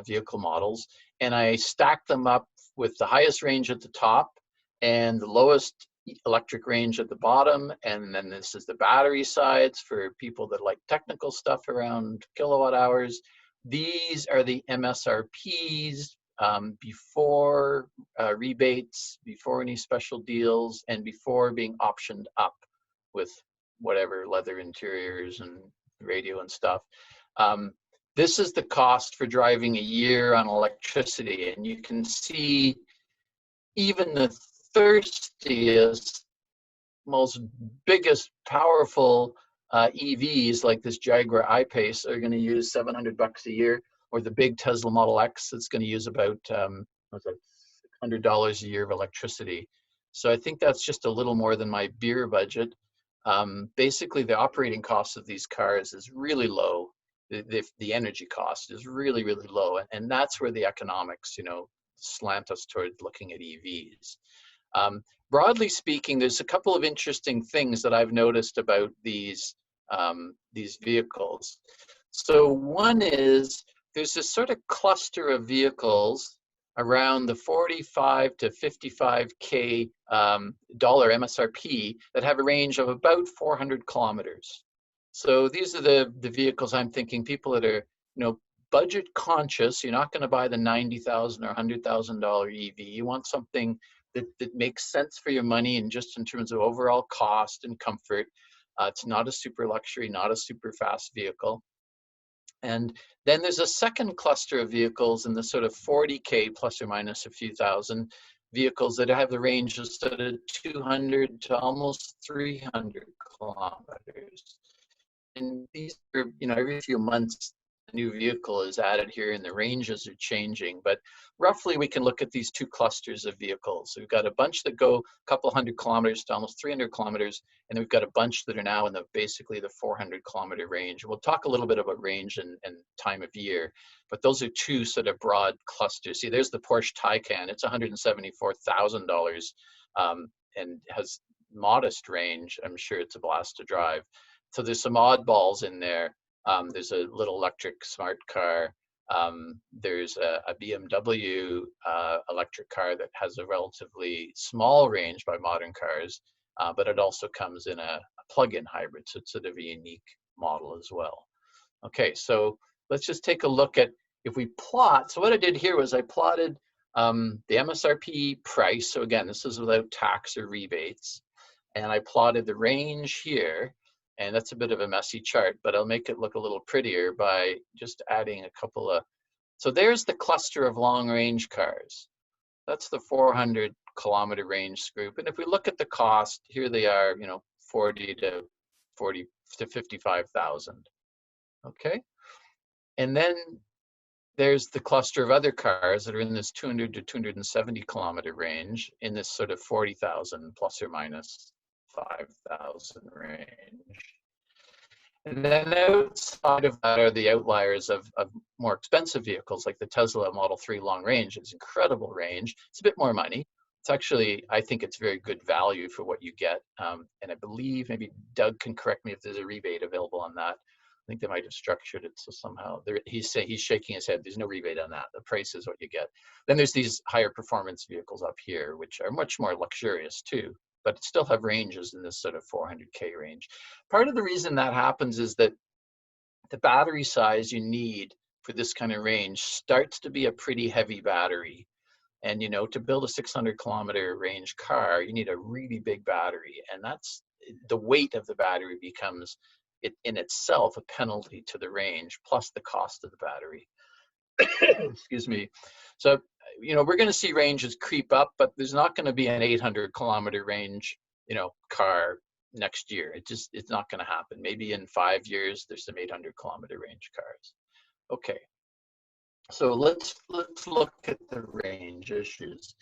vehicle models, and I stacked them up with the highest range at the top and the lowest electric range at the bottom. And then this is the battery sides for people that like technical stuff around kilowatt hours. These are the MSRPs before rebates, before any special deals, and before being optioned up with whatever leather interiors and radio and stuff. This is the cost for driving a year on electricity, and you can see even the thirstiest, most biggest, powerful EVs like this Jaguar I-Pace are going to use $700 a year, or the big Tesla Model X that's going to use about $600 a year of electricity. So I think that's just a little more than my beer budget. Basically, the operating cost of these cars is really low. The energy cost is really, really low, and that's where the economics, slant us towards looking at EVs. Broadly speaking, there's a couple of interesting things that I've noticed about these vehicles. So one is there's this sort of cluster of vehicles around the 45 to 55K dollar MSRP that have a range of about 400 kilometers. So these are the vehicles I'm thinking people that are, budget conscious. You're not going to buy the $90,000 or $100,000 EV. You want something that makes sense for your money and just in terms of overall cost and comfort. It's not a super luxury, not a super fast vehicle. And then there's a second cluster of vehicles in the sort of 40K plus or minus a few thousand vehicles that have the range of sort of 200 to almost 300 kilometers. And these are, every few months, a new vehicle is added here and the ranges are changing. But roughly, we can look at these two clusters of vehicles. So we've got a bunch that go a couple hundred kilometers to almost 300 kilometers. And then we've got a bunch that are now in basically the 400 kilometer range. We'll talk a little bit about range and time of year. But those are two sort of broad clusters. See, there's the Porsche Taycan. It's $174,000 and has modest range. I'm sure it's a blast to drive. So there's some oddballs in there. There's a little electric smart car. There's a BMW electric car that has a relatively small range by modern cars, but it also comes in a plug-in hybrid. So it's sort of a unique model as well. Okay, so let's just take a look at, if we plot, so what I did here was I plotted the MSRP price. So again, this is without tax or rebates. And I plotted the range here. And that's a bit of a messy chart, but I'll make it look a little prettier by just adding a couple of, so there's the cluster of long range cars. That's the 400 kilometer range group. And if we look at the cost, here they are, 40 to to 55,000. Okay. And then there's the cluster of other cars that are in this 200 to 270 kilometer range in this sort of 40,000 plus or minus 5,000 range. And then outside of that are the outliers of more expensive vehicles like the Tesla Model 3 long range. It's incredible range. It's a bit more money. It's actually, I think it's very good value for what you get. And I believe, maybe Doug can correct me if there's a rebate available on that. I think they might have structured it so somehow he's shaking his head. There's no rebate on that. The price is what you get. Then there's these higher performance vehicles up here, which are much more luxurious too, but still have ranges in this sort of 400K range. Part of the reason that happens is that the battery size you need for this kind of range starts to be a pretty heavy battery. And, you know, to build a 600 kilometer range car, you need a really big battery. And that's, the weight of the battery becomes in itself a penalty to the range, plus the cost of the battery. Excuse me. So, you know, we're going to see ranges creep up, but there's not going to be an 800 kilometer range, you know, car next year. It's not going to happen. Maybe in 5 years, there's some 800 kilometer range cars. Okay. So let's look at the range issues.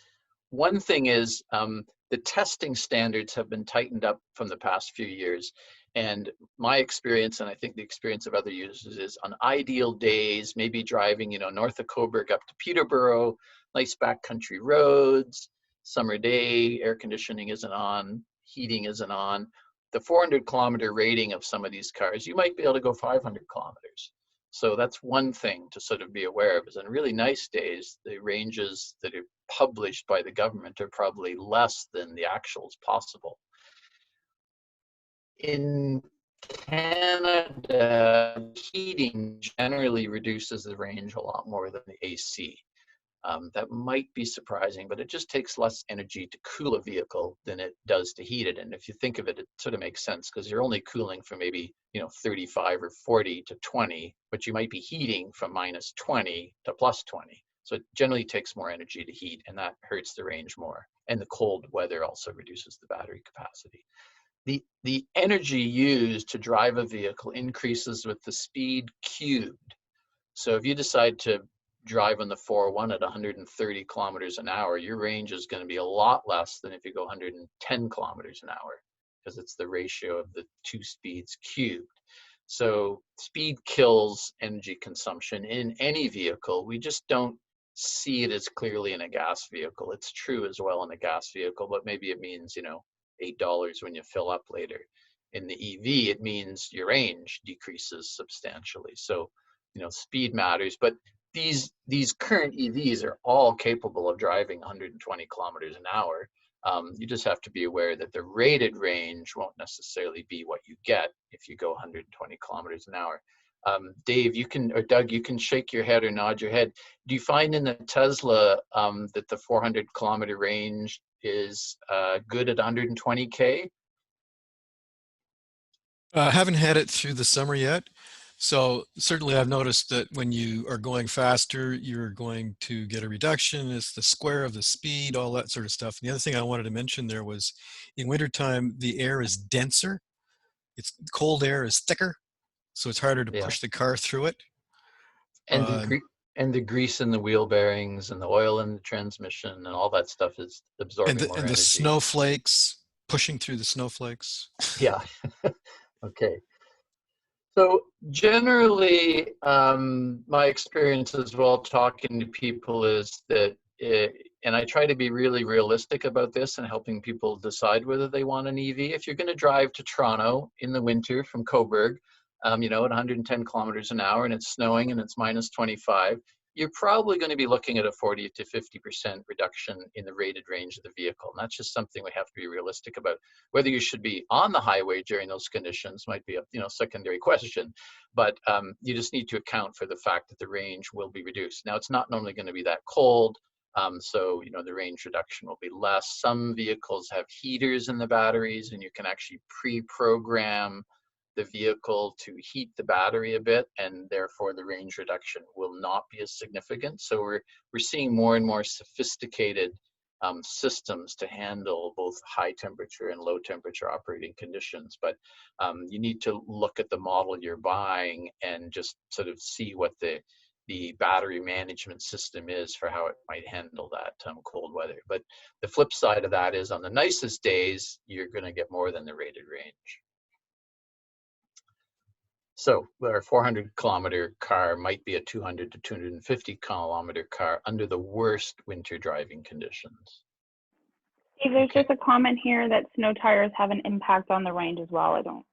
One thing is the testing standards have been tightened up from the past few years. And my experience, and I think the experience of other users, is on ideal days, maybe driving, you know, north of Coburg up to Peterborough, nice backcountry roads, summer day, air conditioning isn't on, heating isn't on. The 400 kilometer rating of some of these cars, you might be able to go 500 kilometers. So that's one thing to sort of be aware of, is on really nice days, the ranges that are published by the government are probably less than the actuals possible. In Canada, heating generally reduces the range a lot more than the AC. That might be surprising, but it just takes less energy to cool a vehicle than it does to heat it. And if you think of it, it sort of makes sense, because you're only cooling from maybe, you know, 35 or 40 to 20, but you might be heating from minus 20 to plus 20. So it generally takes more energy to heat, and that hurts the range more. And the cold weather also reduces the battery capacity. The energy used to drive a vehicle increases with the speed cubed. So if you decide to drive on the 401 at 130 kilometers an hour, your range is going to be a lot less than if you go 110 kilometers an hour, because it's the ratio of the two speeds cubed. So speed kills energy consumption in any vehicle. We just don't see it as clearly in a gas vehicle. It's true as well in a gas vehicle, but maybe it means, you know, $8 when you fill up later. In the EV, it means your range decreases substantially. So, you know, speed matters, but these current EVs are all capable of driving 120 kilometers an hour. You just have to be aware that the rated range won't necessarily be what you get if you go 120 kilometers an hour. Dave, you can, or Doug, you can shake your head or nod your head. Do you find in the Tesla that the 400 kilometer range is good at 120K? I haven't had it through the summer yet. So certainly I've noticed that when you are going faster, you're going to get a reduction. It's the square of the speed, all that sort of stuff. And the other thing I wanted to mention there was, in wintertime, the air is denser. It's cold air is thicker, so it's harder to push the car through it. And the grease in the wheel bearings and the oil in the transmission and all that stuff is absorbing more energy. And the snowflakes, pushing through the snowflakes. Yeah. Okay. So generally, my experience as well talking to people is that, and I try to be really realistic about this and helping people decide whether they want an EV. If you're going to drive to Toronto in the winter from Coburg, you know, at 110 kilometers an hour and it's snowing and it's minus 25, you're probably going to be looking at a 40 to 50% reduction in the rated range of the vehicle. And that's just something we have to be realistic about. Whether you should be on the highway during those conditions might be a, you know, secondary question, but you just need to account for the fact that the range will be reduced. Now, it's not normally going to be that cold, so, you know, the range reduction will be less. Some vehicles have heaters in the batteries, and you can actually pre-program the vehicle to heat the battery a bit, and therefore the range reduction will not be as significant. So we're seeing more and more sophisticated systems to handle both high temperature and low temperature operating conditions. But you need to look at the model you're buying and just sort of see what the battery management system is for how it might handle that cold weather. But the flip side of that is on the nicest days, you're going to get more than the rated range. So our 400-kilometer car might be a 200 to 250-kilometer car under the worst winter driving conditions. Steve, there's Okay. just a comment here that snow tires have an impact on the range as well. I don't.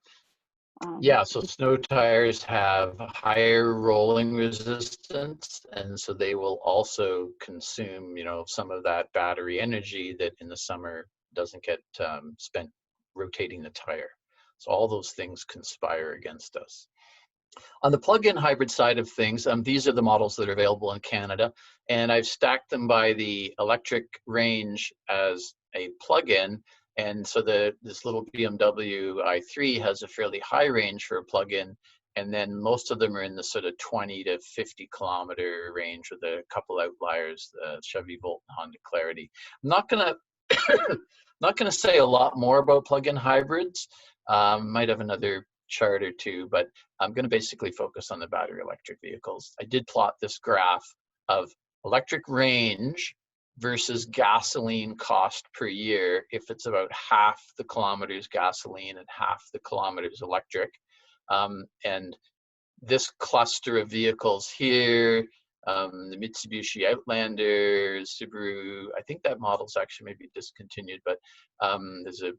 Yeah, so snow tires have higher rolling resistance, and so they will also consume, some of that battery energy that in the summer doesn't get spent rotating the tire. So all those things conspire against us. On the plug-in hybrid side of things, these are the models that are available in Canada, and I've stacked them by the electric range as a plug-in. And so this little BMW i3 has a fairly high range for a plug-in, and then most of them are in the sort of 20 to 50 kilometer range with a couple outliers, the Chevy Volt and Honda Clarity. I'm not gonna say a lot more about plug-in hybrids. Might have another chart or two, but I'm going to basically focus on the battery electric vehicles. I did plot this graph of electric range versus gasoline cost per year if it's about half the kilometers gasoline and half the kilometers electric. And this cluster of vehicles here, the Mitsubishi Outlander, Subaru, I think that model's actually maybe discontinued, but there's a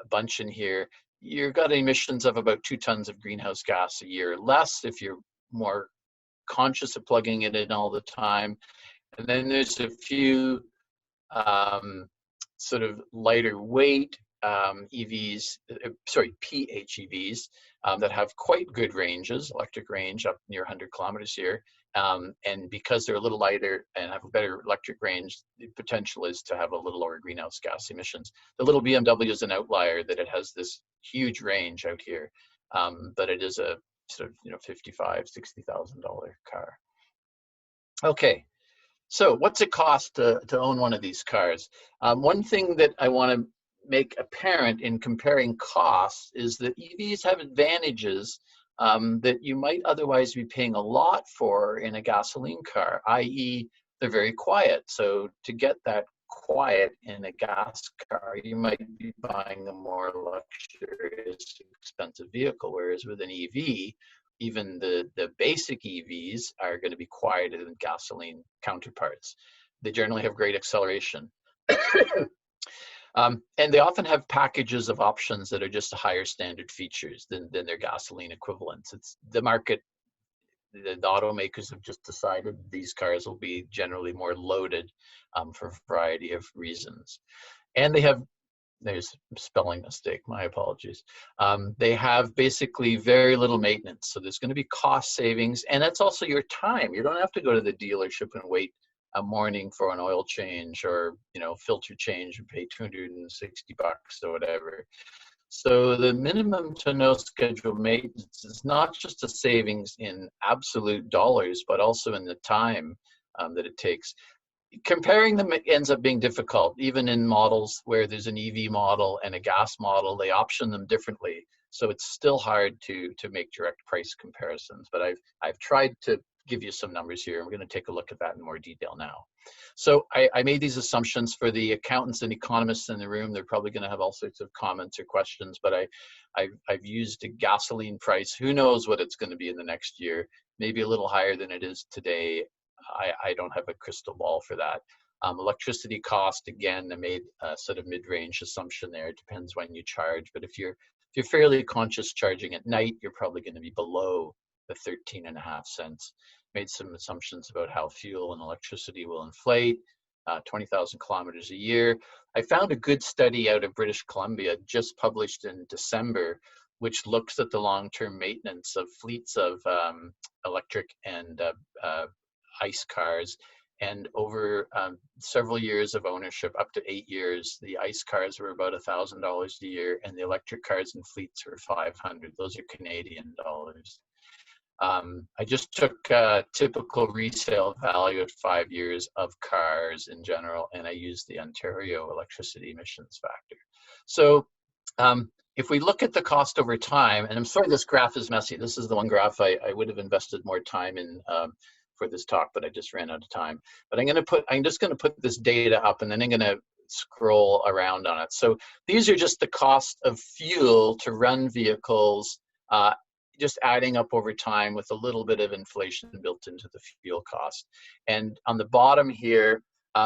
bunch in here. You've got emissions of about 2 tons of greenhouse gas a year, less if you're more conscious of plugging it in all the time. And then there's a few sort of lighter weight EVs, PHEVs that have quite good ranges, electric range up near 100 kilometers here. And because they're a little lighter and have a better electric range, the potential is to have a little lower greenhouse gas emissions. The little BMW is an outlier that it has this huge range out here, but it is a sort of $55,000, $60,000 car. Okay. So what's it cost to own one of these cars? One thing that I want to make apparent in comparing costs is that EVs have advantages that you might otherwise be paying a lot for in a gasoline car, i.e. they're very quiet. So to get that quiet in a gas car, you might be buying a more luxurious, expensive vehicle, whereas with an EV, even the basic EVs are going to be quieter than gasoline counterparts. They generally have great acceleration. And they often have packages of options that are just higher standard features than their gasoline equivalents. It's the market, the automakers have just decided these cars will be generally more loaded for a variety of reasons. And they have, there's a spelling mistake, my apologies. They have basically very little maintenance. So there's going to be cost savings, and that's also your time. You don't have to go to the dealership and wait a morning for an oil change or filter change and pay $260 or whatever. So the minimum to no scheduled maintenance is not just a savings in absolute dollars, but also in the time that it takes. Comparing them ends up being difficult. Even in models where there's an EV model and a gas model, they option them differently. So it's still hard to make direct price comparisons. But I've tried to give you some numbers here. We're going to take a look at that in more detail now. So I made these assumptions for the accountants and economists in the room. They're probably going to have all sorts of comments or questions, but I've used a gasoline price. Who knows what it's going to be in the next year? Maybe a little higher than it is today. I don't have a crystal ball for that. Electricity cost, again, I made a sort of mid-range assumption there. It depends when you charge, but if you're fairly conscious charging at night, you're probably going to be below the 13.5 cents. Made some assumptions about how fuel and electricity will inflate, 20,000 kilometers a year. I found a good study out of British Columbia just published in December, which looks at the long-term maintenance of fleets of electric and ICE cars. And over several years of ownership, up to 8 years, the ICE cars were about $1,000 a year, and the electric cars and fleets were $500. Those are Canadian dollars. I just took a typical resale value at 5 years of cars in general, and I used the Ontario electricity emissions factor. So if we look at the cost over time, and I'm sorry this graph is messy. This is the one graph I would have invested more time in for this talk, but I just ran out of time. But I'm just going to put this data up, and then I'm going to scroll around on it. So these are just the cost of fuel to run vehicles, just adding up over time with a little bit of inflation built into the fuel cost. And on the bottom here,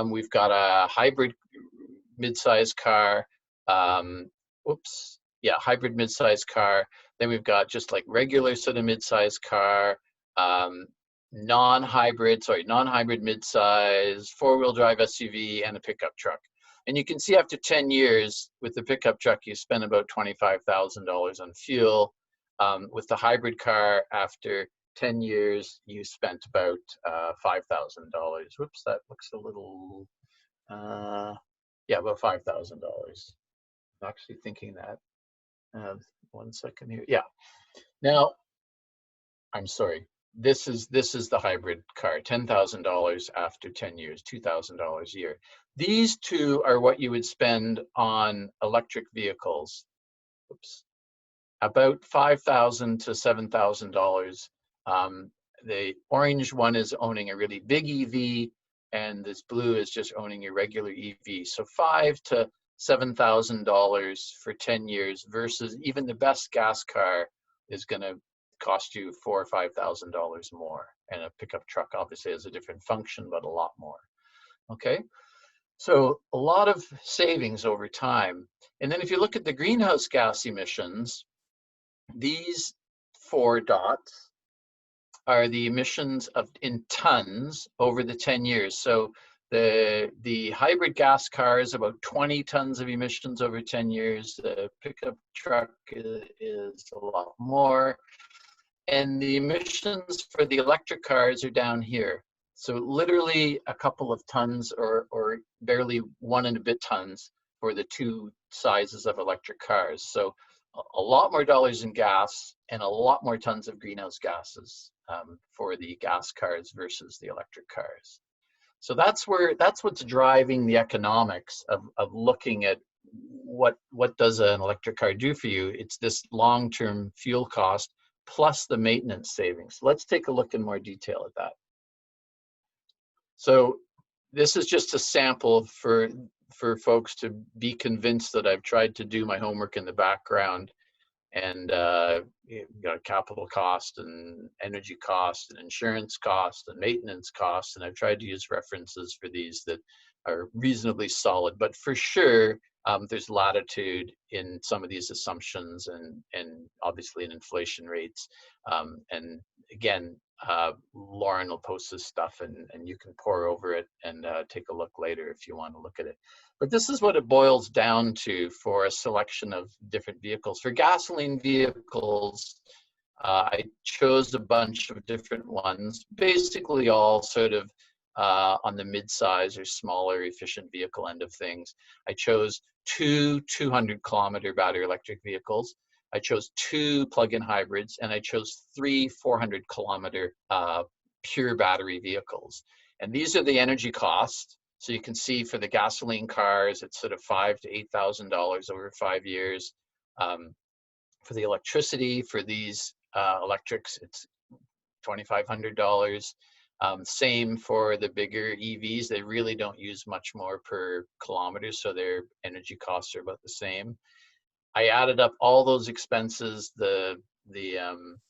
we've got a hybrid mid-size car, hybrid mid-size car. Then we've got just like regular sort of mid-size car, non-hybrid mid-size, four-wheel drive SUV, and a pickup truck. And you can see after 10 years with the pickup truck, you spend about $25,000 on fuel. With the hybrid car, after 10 years, you spent about $5,000. Whoops, that looks a little, about $5,000. I'm actually thinking that. 1 second here. Yeah. Now, I'm sorry. This is the hybrid car, $10,000 after 10 years, $2,000 a year. These two are what you would spend on electric vehicles. Oops. About $5,000 to $7,000. The orange one is owning a really big EV, and this blue is just owning a regular EV. So $5,000 to $7,000 for 10 years versus even the best gas car is going to cost you $4,000 or $5,000 more. And a pickup truck obviously has a different function, but a lot more. Okay. So a lot of savings over time. And then if you look at the greenhouse gas emissions, these 4 dots are the emissions in tons over the 10 years. So the hybrid gas car is about 20 tons of emissions over 10 years. The pickup truck is a lot more. And the emissions for the electric cars are down here. So literally a couple of tons or barely 1 and a bit tons for the 2 sizes of electric cars. So a lot more dollars in gas and a lot more tons of greenhouse gases for the gas cars versus the electric cars. So that's what's driving the economics of looking at what does an electric car do for you. It's this long-term fuel cost plus the maintenance savings. Let's take a look in more detail at that. So this is just a sample for folks to be convinced that I've tried to do my homework in the background, and you've got capital cost and energy cost and insurance cost and maintenance cost, and I've tried to use references for these that are reasonably solid, but for sure there's latitude in some of these assumptions and obviously in inflation rates. And again, Lauren will post this stuff and you can pore over it and take a look later if you want to look at it. But this is what it boils down to for a selection of different vehicles. For gasoline vehicles, I chose a bunch of different ones, basically all sort of on the mid-size or smaller efficient vehicle end of things. I chose 2 200-kilometer battery electric vehicles. I chose 2 plug-in hybrids, and I chose 3 400-kilometer pure battery vehicles. And these are the energy costs. So you can see for the gasoline cars, it's sort of $5,000 to $8,000 over 5 years. For the electricity, for these electrics, it's $2,500. Same for the bigger EVs. They really don't use much more per kilometer, so their energy costs are about the same. I added up all those expenses, the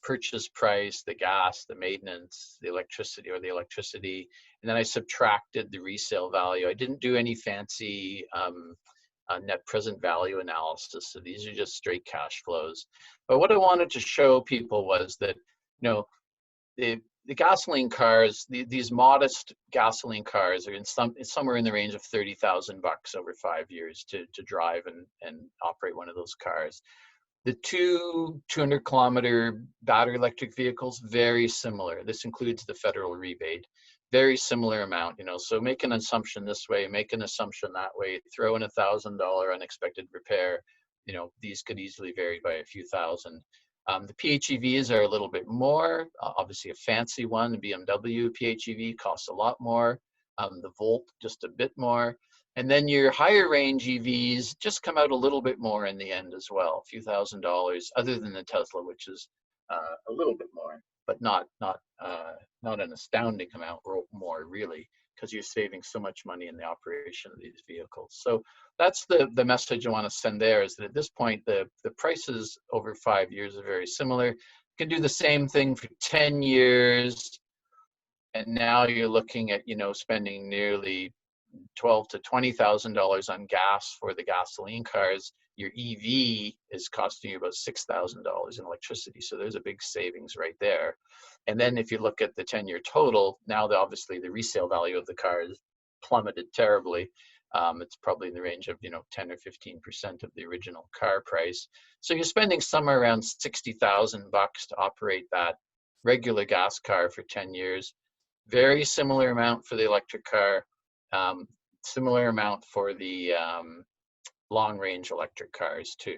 purchase price, the gas, the maintenance, the electricity, and then I subtracted the resale value. I didn't do any fancy net present value analysis. So these are just straight cash flows. But what I wanted to show people was that, the gasoline cars, these modest gasoline cars are somewhere in the range of $30,000 over 5 years to drive and operate one of those cars. The 2 200-kilometer battery electric vehicles, very similar. This includes the federal rebate. Very similar amount, so make an assumption this way, make an assumption that way, throw in $1,000 unexpected repair. These could easily vary by a few thousand. The PHEVs are a little bit more, obviously a fancy one, the BMW PHEV costs a lot more, the Volt just a bit more. And then your higher range EVs just come out a little bit more in the end as well, a few $1,000s, other than the Tesla, which is a little bit more, but not an astounding amount more really, because you're saving so much money in the operation of these vehicles. So that's the message I want to send there, is that at this point, the prices over 5 years are very similar. You can do the same thing for 10 years, and now you're looking at, you know, spending nearly $12,000 to $20,000 on gas for the gasoline cars. Your EV is costing you about $6,000 in electricity. So there's a big savings right there. And then if you look at the 10-year total, now obviously the resale value of the car is plummeted terribly. It's probably in the range of, you know, 10 or 15% of the original car price. So you're spending somewhere around $60,000 to operate that regular gas car for 10 years. Very similar amount for the electric car. Similar amount for the long-range electric cars too.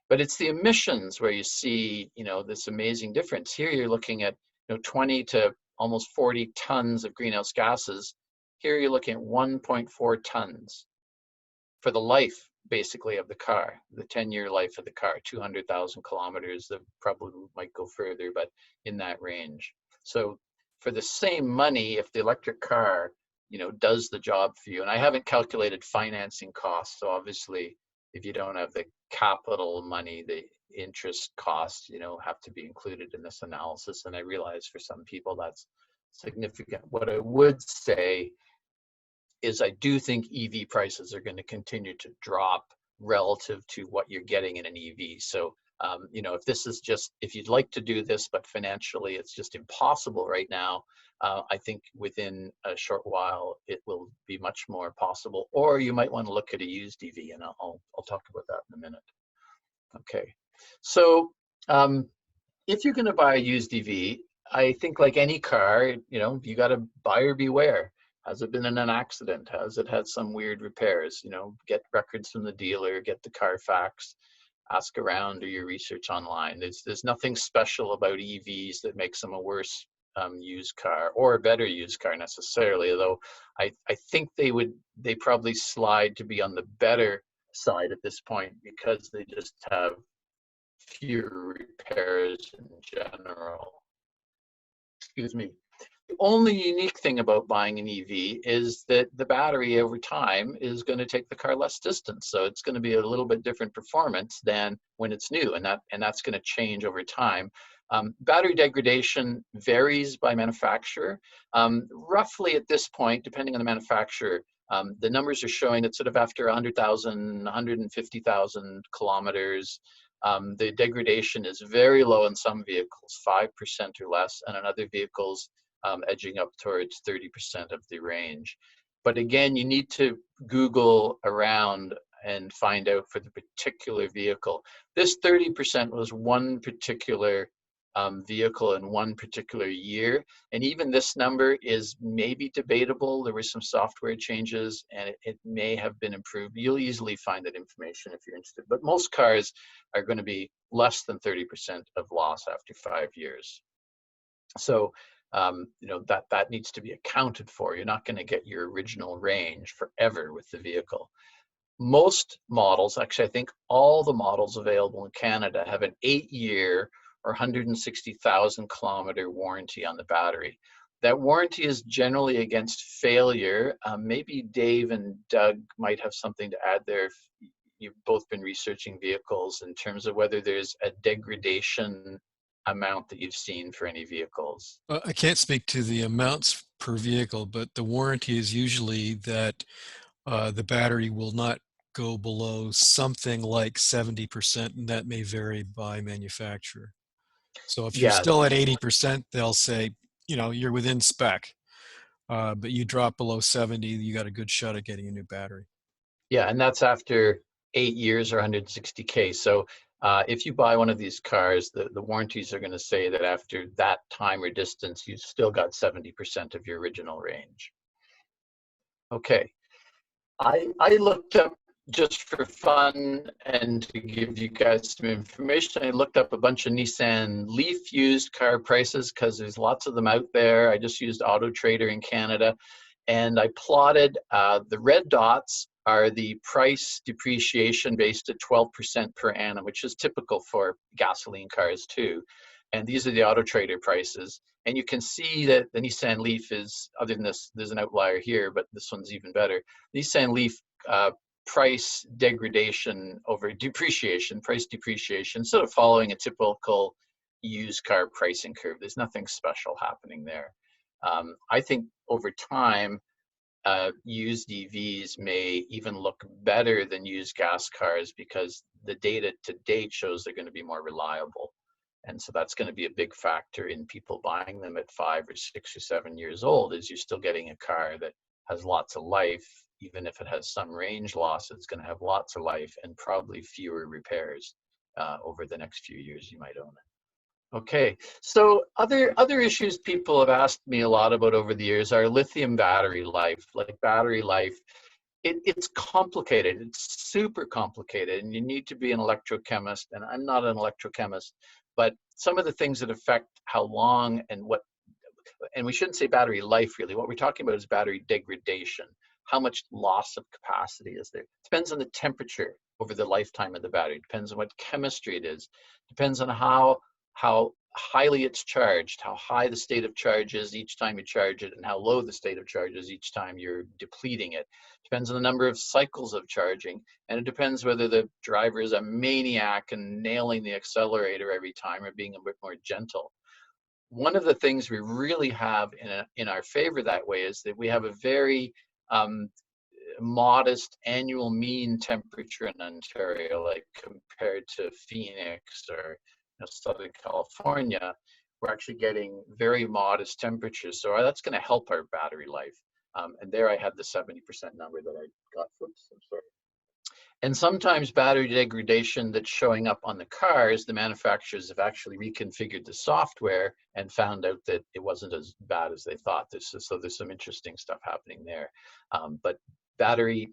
But it's the emissions where you see, you know, this amazing difference. Here you're looking at, you know, 20 to almost 40 tons of greenhouse gases. Here you're looking at 1.4 tons for the life, basically, of the car, the 10-year life of the car, 200,000 kilometers. That probably might go further, but in that range. So for the same money, if the electric car, you know, does the job for you, and I haven't calculated financing costs, so obviously if you don't have the capital money, the interest costs, you know, have to be included in this analysis. And I realize for some people that's significant. What I would say is I do think EV prices are going to continue to drop relative to what you're getting in an EV. So, you know, if this is just, if you'd like to do this, but financially it's just impossible right now, I think within a short while it will be much more possible. Or you might want to look at a used EV, and I'll talk about that in a minute. Okay, so if you're going to buy a used EV, I think like any car, you know, you got to buyer beware. Has it been in an accident? Has it had some weird repairs? You know, get records from the dealer, get the Carfax, ask around, do your research online. There's nothing special about EVs that makes them a worse used car or a better used car necessarily, although I think they probably slide to be on the better side at this point because they just have fewer repairs in general. Excuse me. The only unique thing about buying an EV is that the battery over time is going to take the car less distance. So it's going to be a little bit different performance than when it's new, and that's going to change over time. Battery degradation varies by manufacturer. Roughly at this point, depending on the manufacturer, the numbers are showing that sort of after 100,000, 150,000 kilometers, the degradation is very low in some vehicles, 5% or less, and in other vehicles, edging up towards 30% of the range. But again, you need to Google around and find out for the particular vehicle. This 30% was one particular vehicle in one particular year. And even this number is maybe debatable. There were some software changes and it may have been improved. You'll easily find that information if you're interested. But most cars are going to be less than 30% of loss after 5 years. So, you know, that needs to be accounted for. You're not going to get your original range forever with the vehicle. Most models, actually, I think all the models available in Canada have an 8-year or 160,000 kilometer warranty on the battery. That warranty is generally against failure. Maybe Dave and Doug might have something to add there if you've both been researching vehicles in terms of whether there's a degradation amount that you've seen for any vehicles. I can't speak to the amounts per vehicle, but the warranty is usually that the battery will not go below something like 70%, and that may vary by manufacturer. So if you're still at 80%, they'll say, you know, you're within spec, but you drop below 70, you got a good shot at getting a new battery. Yeah, and that's after 8 years or 160K. So if you buy one of these cars, the warranties are going to say that after that time or distance, you've still got 70% of your original range. Okay, I looked up just for fun and to give you guys some information, I looked up a bunch of Nissan Leaf used car prices because there's lots of them out there. I just used Auto Trader in Canada, and I plotted the red dots are the price depreciation based at 12% per annum, which is typical for gasoline cars too. And these are the Auto Trader prices. And you can see that the Nissan Leaf is, other than this, there's an outlier here, but this one's even better. Nissan Leaf price degradation over depreciation, price depreciation, sort of following a typical used car pricing curve. There's nothing special happening there. I think over time, used EVs may even look better than used gas cars because the data to date shows they're going to be more reliable. And so that's going to be a big factor in people buying them at 5 or 6 or 7 years old, is you're still getting a car that has lots of life. Even if it has some range loss, it's going to have lots of life and probably fewer repairs over the next few years you might own it. Okay, so other issues people have asked me a lot about over the years are lithium battery life. Like battery life, it's complicated. It's super complicated, and you need to be an electrochemist, and I'm not an electrochemist, but some of the things that affect how long and what, and we shouldn't say battery life really, what we're talking about is battery degradation. How much loss of capacity is there? Depends on the temperature over the lifetime of the battery. Depends on what chemistry it is. Depends on how highly it's charged, how high the state of charge is each time you charge it, and how low the state of charge is each time you're depleting it. Depends on the number of cycles of charging, and it depends whether the driver is a maniac and nailing the accelerator every time or being a bit more gentle. One of the things we really have in our favor that way is that we have a very modest annual mean temperature in Ontario, like compared to Phoenix or Southern California. We're actually getting very modest temperatures, so that's going to help our battery life. And there I had the 70% number that I got. Oops, I'm sorry. And sometimes battery degradation that's showing up on the cars, the manufacturers have actually reconfigured the software and found out that it wasn't as bad as they thought. So there's some interesting stuff happening there. But battery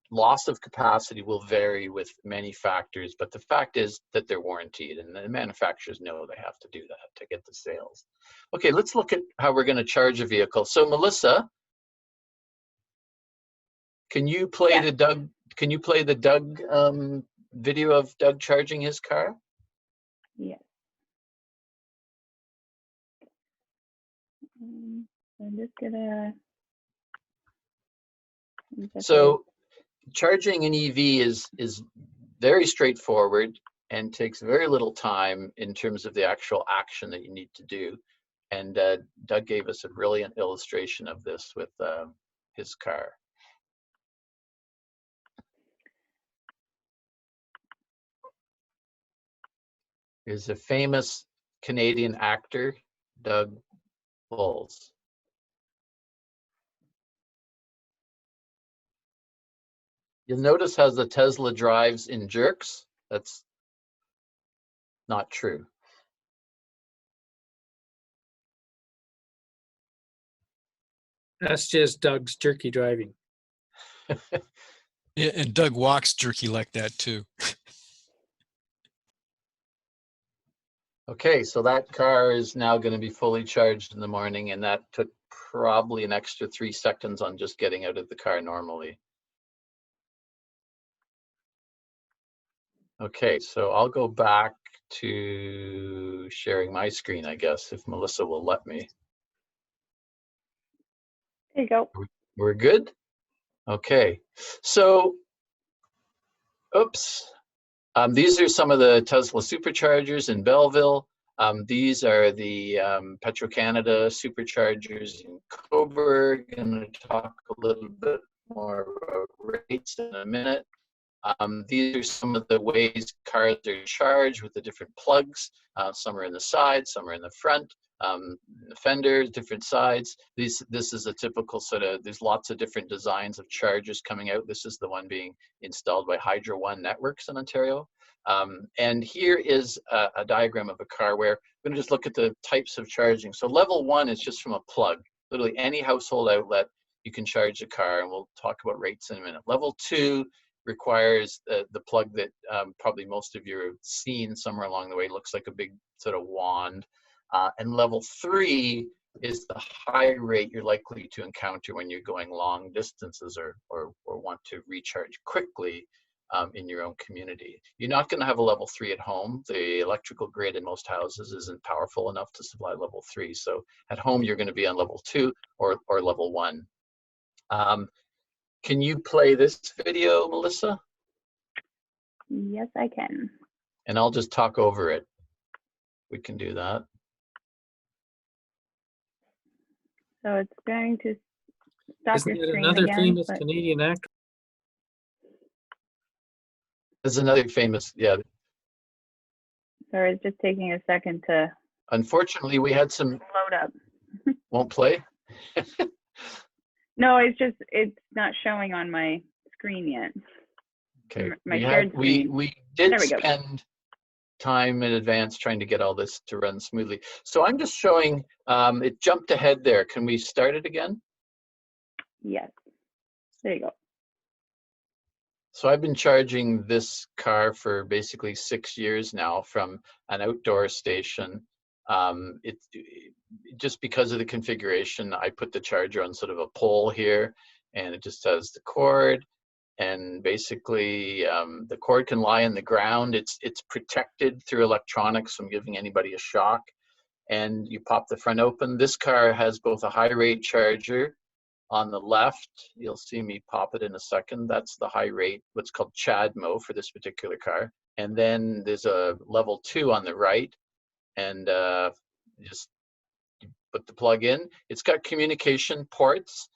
loss of capacity will vary with many factors, but the fact is that they're warranted, and the manufacturers know they have to do that to get the sales. Okay, let's look at how we're going to charge a vehicle. So Melissa, can you play the Doug? Can you play the Doug video of Doug charging his car? Yes. I'm just gonna. So charging an EV is very straightforward and takes very little time in terms of the actual action that you need to do. And Doug gave us a brilliant illustration of this with his car. Here's a famous Canadian actor, Doug Bowles. You'll notice how the Tesla drives in jerks. That's not true. That's just Doug's jerky driving. Yeah, and Doug walks jerky like that too. Okay, so that car is now going to be fully charged in the morning, and that took probably an extra 3 seconds on just getting out of the car normally. Okay, so I'll go back to sharing my screen, I guess, if Melissa will let me. There you go. We're good? Okay, so, oops. These are some of the Tesla superchargers in Belleville. These are the Petro-Canada superchargers in Coburg. I'm going to talk a little bit more about rates in a minute. These are some of the ways cars are charged with the different plugs. Some are in the side, some are in the front, the fenders, different sides. This is a typical sort of, there's lots of different designs of chargers coming out. This is the one being installed by Hydro One Networks in Ontario. And here is a diagram of a car where we're going to just look at the types of charging. So level 1 is just from a plug. Literally any household outlet, you can charge a car, and we'll talk about rates in a minute. Level 2 requires the plug that probably most of you have seen somewhere along the way. Looks like a big sort of wand. And level 3 is the high rate you're likely to encounter when you're going long distances or want to recharge quickly in your own community. You're not going to have a level 3 at home. The electrical grid in most houses isn't powerful enough to supply level 3. So at home, you're going to be on level 2 or level 1. Can you play this video, Melissa? Yes, I can. And I'll just talk over it. We can do that. So it's going to stop Isn't your it screen another again. famous But Canadian actor? There's another famous, yeah. sorry, it's just taking a second to Unfortunately, we had some, load up. won't play? No, it's not showing on my screen yet. Okay, My shared screen. we did There we go. spend time in advance trying to get all this to run smoothly. So I'm just showing, it jumped ahead there. Can we start it again? Yes. There you go. So I've been charging this car for basically 6 years now from an outdoor station. Just because of the configuration, I put the charger on sort of a pole here, and it just has the cord. And basically, the cord can lie on the ground. It's protected through electronics from giving anybody a shock. And you pop the front open. This car has both a high rate charger on the left. You'll see me pop it in a second. That's the high rate, what's called CHAdeMO for this particular car. And then there's a level 2 on the right. And just put the plug in. It's got communication ports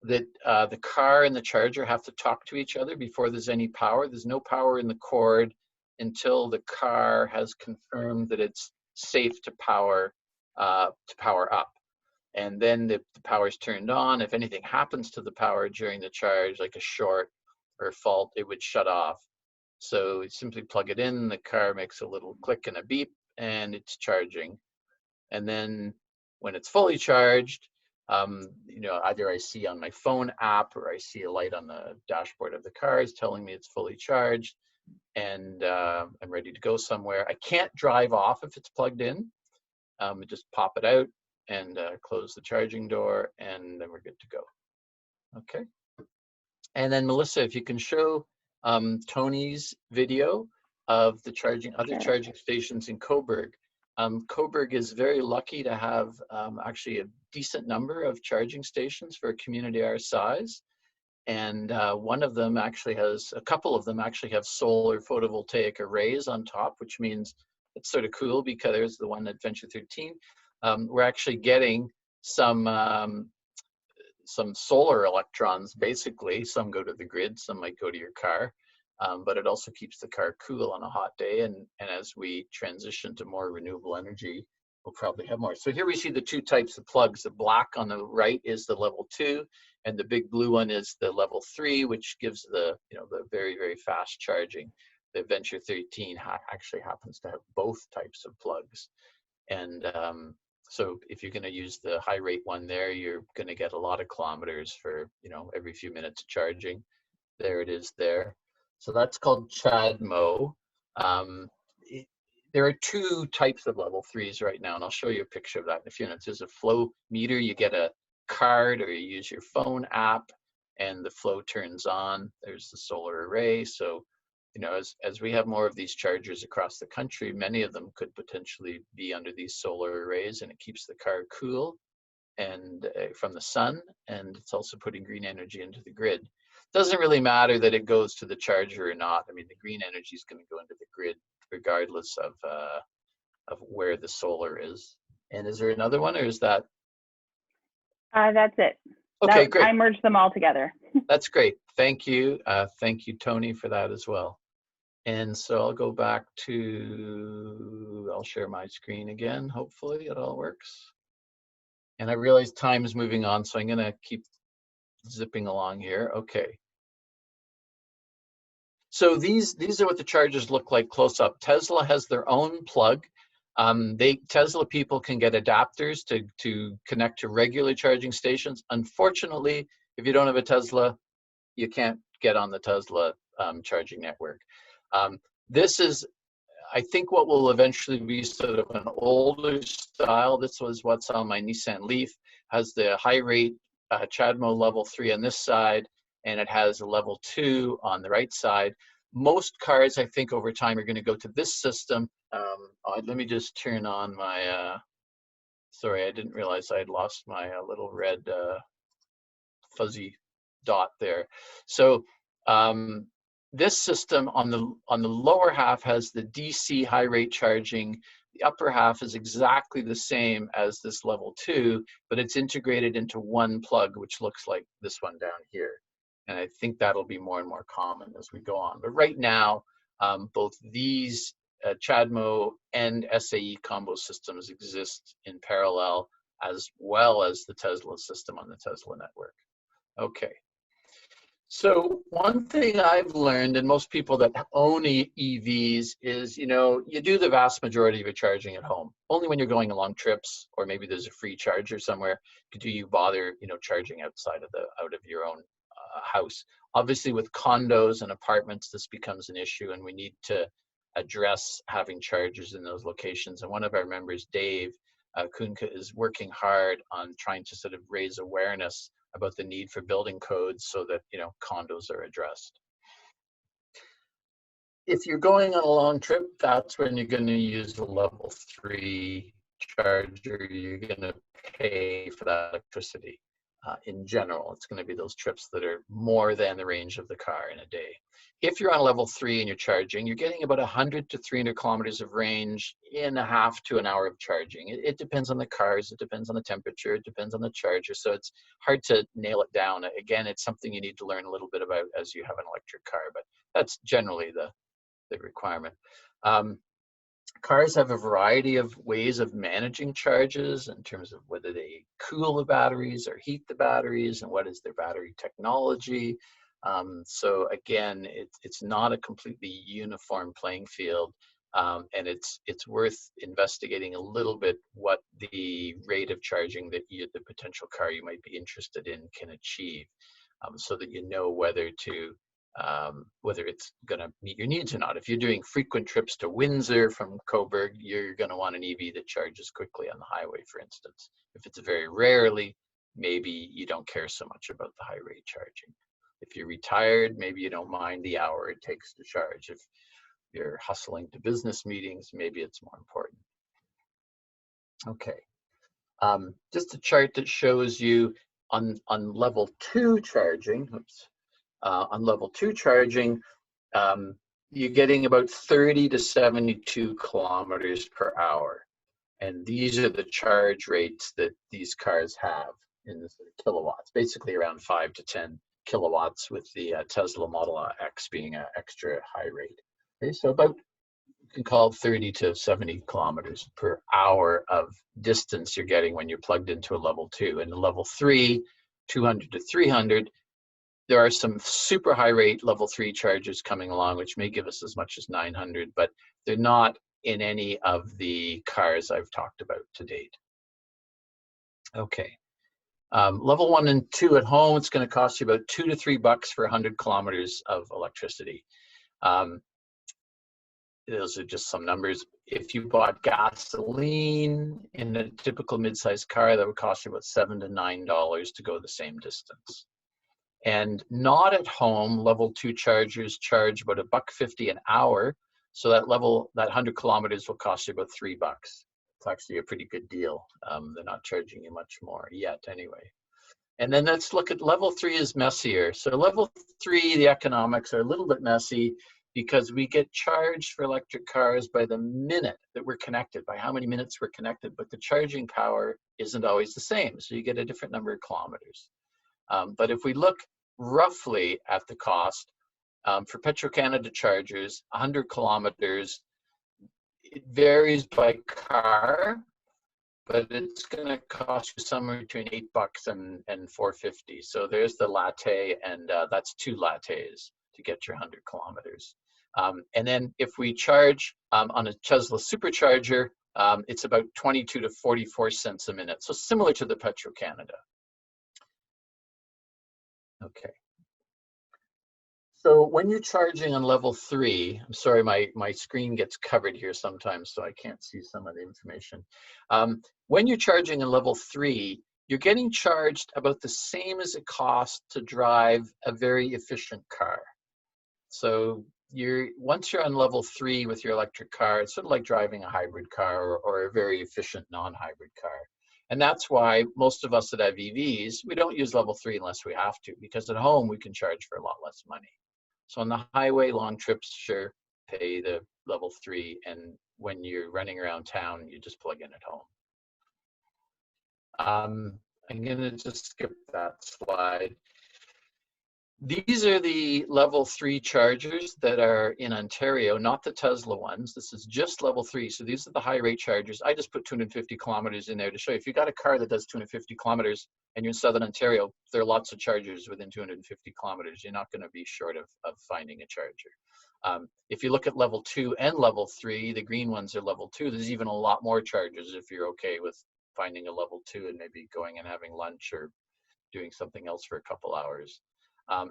that the car and the charger have to talk to each other before there's any power. There's no power in the cord until the car has confirmed that it's safe to power up. And then the power is turned on. If anything happens to the power during the charge, like a short or a fault, it would shut off. So you simply plug it in, the car makes a little click and a beep, and it's charging. And then when it's fully charged, either I see on my phone app or I see a light on the dashboard of the car is telling me it's fully charged, and I'm ready to go somewhere. I can't drive off if it's plugged in. Just pop it out and close the charging door, and then we're good to go. Okay. And then Melissa, if you can show Tony's video of the other charging stations in Coburg. Coburg is very lucky to have actually a decent number of charging stations for a community our size. And one of them actually has, a couple of them actually have solar photovoltaic arrays on top, which means it's sort of cool because there's the one at V13. We're actually getting some solar electrons, basically. Some go to the grid, some might go to your car. But it also keeps the car cool on a hot day. And as we transition to more renewable energy, we'll probably have more. So here we see the 2 types of plugs. The black on the right is the level 2, and the big blue one is the level 3, which gives the very, very fast charging. The Venture 13 actually happens to have both types of plugs. And so if you're going to use the high rate one there, you're going to get a lot of kilometers for, every few minutes of charging. There it is there. So that's called CHAdeMO. There are 2 types of level 3s right now, and I'll show you a picture of that in a few minutes. There's a flow meter. You get a card or you use your phone app, and the flow turns on. There's the solar array. So, as we have more of these chargers across the country, many of them could potentially be under these solar arrays, and it keeps the car cool and from the sun, and it's also putting green energy into the grid. Doesn't really matter that it goes to the charger or not. I mean, the green energy is going to go into the grid regardless of where the solar is. And is there another one, or is that? That's it. Okay, great. I merged them all together. That's great. Thank you. Thank you, Tony, for that as well. And so I'll go back to, I'll share my screen again. Hopefully it all works. And I realize time is moving on, so I'm going to keep zipping along here. Okay. So these are what the chargers look like close up. Tesla has their own plug. Tesla people can get adapters to connect to regular charging stations. Unfortunately, if you don't have a Tesla, you can't get on the Tesla charging network. This is, I think, what will eventually be sort of an older style. This was what's on my Nissan Leaf, has the high rate CHAdeMO level 3 on this side, and it has a level 2 on the right side. Most cars, I think, over time are going to go to this system. Let me just turn on my, sorry, I didn't realize I had lost my little red fuzzy dot there. So this system on the lower half has the DC high rate charging. The upper half is exactly the same as this level 2, but it's integrated into one plug, which looks like this one down here. And I think that'll be more and more common as we go on. But right now, both these CHAdeMO and SAE combo systems exist in parallel, as well as the Tesla system on the Tesla network. Okay. So one thing I've learned, and most people that own EVs, is, you know, you do the vast majority of your charging at home. Only when you're going on long trips, or maybe there's a free charger somewhere, do you bother, you know, charging outside of out of your own house. Obviously, with condos and apartments, this becomes an issue, and we need to address having chargers in those locations. And one of our members, Dave Kunka, is working hard on trying to sort of raise awareness about the need for building codes so that, you know, condos are addressed. If you're going on a long trip, that's when you're going to use a level 3 charger. You're going to pay for that electricity. In general, it's going to be those trips that are more than the range of the car in a day. If you're on level 3 and you're charging, you're getting about 100 to 300 kilometers of range in a half to an hour of charging. It depends on the cars, it depends on the temperature, it depends on the charger, so it's hard to nail it down. Again, it's something you need to learn a little bit about as you have an electric car, but that's generally the requirement. Cars have a variety of ways of managing charges in terms of whether they cool the batteries or heat the batteries, and what is their battery technology. So again, it's not a completely uniform playing field, and it's worth investigating a little bit what the rate of charging that the potential car you might be interested in can achieve, so that you know whether it's going to meet your needs or not. If you're doing frequent trips to Windsor from Coburg, you're going to want an EV that charges quickly on the highway, for instance. If it's very rarely, maybe you don't care so much about the high rate charging. If you're retired, maybe you don't mind the hour it takes to charge. If you're hustling to business meetings, maybe it's more important. Okay, just a chart that shows you on level 2 charging, on level 2 charging, you're getting about 30 to 72 kilometers per hour. And these are the charge rates that these cars have in the kilowatts, basically around 5 to 10 kilowatts, with the Tesla Model X being an extra high rate. Okay, so about, you can call it 30 to 70 kilometers per hour of distance you're getting when you're plugged into a level 2. And the level 3, 200 to 300, there are some super high rate level 3 chargers coming along, which may give us as much as 900, but they're not in any of the cars I've talked about to date. Okay, level 1 and 2 at home, it's going to cost you about $2 to $3 for 100 kilometers of electricity. Those are just some numbers. If you bought gasoline in a typical mid-sized car, that would cost you about $7 to $9 to go the same distance. And not at home, level 2 chargers charge about $1.50 an hour. So that 100 kilometers will cost you about $3. It's actually a pretty good deal. They're not charging you much more yet anyway. And then let's look at level 3 is messier. So level 3, the economics are a little bit messy because we get charged for electric cars by the minute that we're connected, by how many minutes we're connected, but the charging power isn't always the same. So you get a different number of kilometers. But if we look roughly at the cost, for Petro-Canada chargers, 100 kilometers, it varies by car, but it's going to cost you somewhere between $8 and $4.50. So there's the latte, and that's 2 lattes to get your 100 kilometers. And then if we charge on a Tesla supercharger, it's about 22 to 44 cents a minute. So similar to the Petro-Canada. Okay. So when you're charging on level 3, I'm sorry, my screen gets covered here sometimes, so I can't see some of the information. When you're charging on level 3, you're getting charged about the same as it costs to drive a very efficient car. So once you're on level 3 with your electric car, it's sort of like driving a hybrid car or a very efficient non-hybrid car. And that's why most of us that have EVs, we don't use level 3 unless we have to, because at home we can charge for a lot less money. So on the highway, long trips, sure, pay the level 3. And when you're running around town, you just plug in at home. I'm gonna just skip that slide. These are the level 3 chargers that are in Ontario, not the Tesla ones. This is just level 3. So these are the high rate chargers. I just put 250 kilometers in there to show you. If you got a car that does 250 kilometers and you're in Southern Ontario, there are lots of chargers within 250 kilometers. You're not going to be short of finding a charger. If you look at level 2 and level 3, the green ones are level 2. There's even a lot more chargers if you're okay with finding a level 2 and maybe going and having lunch or doing something else for a couple hours.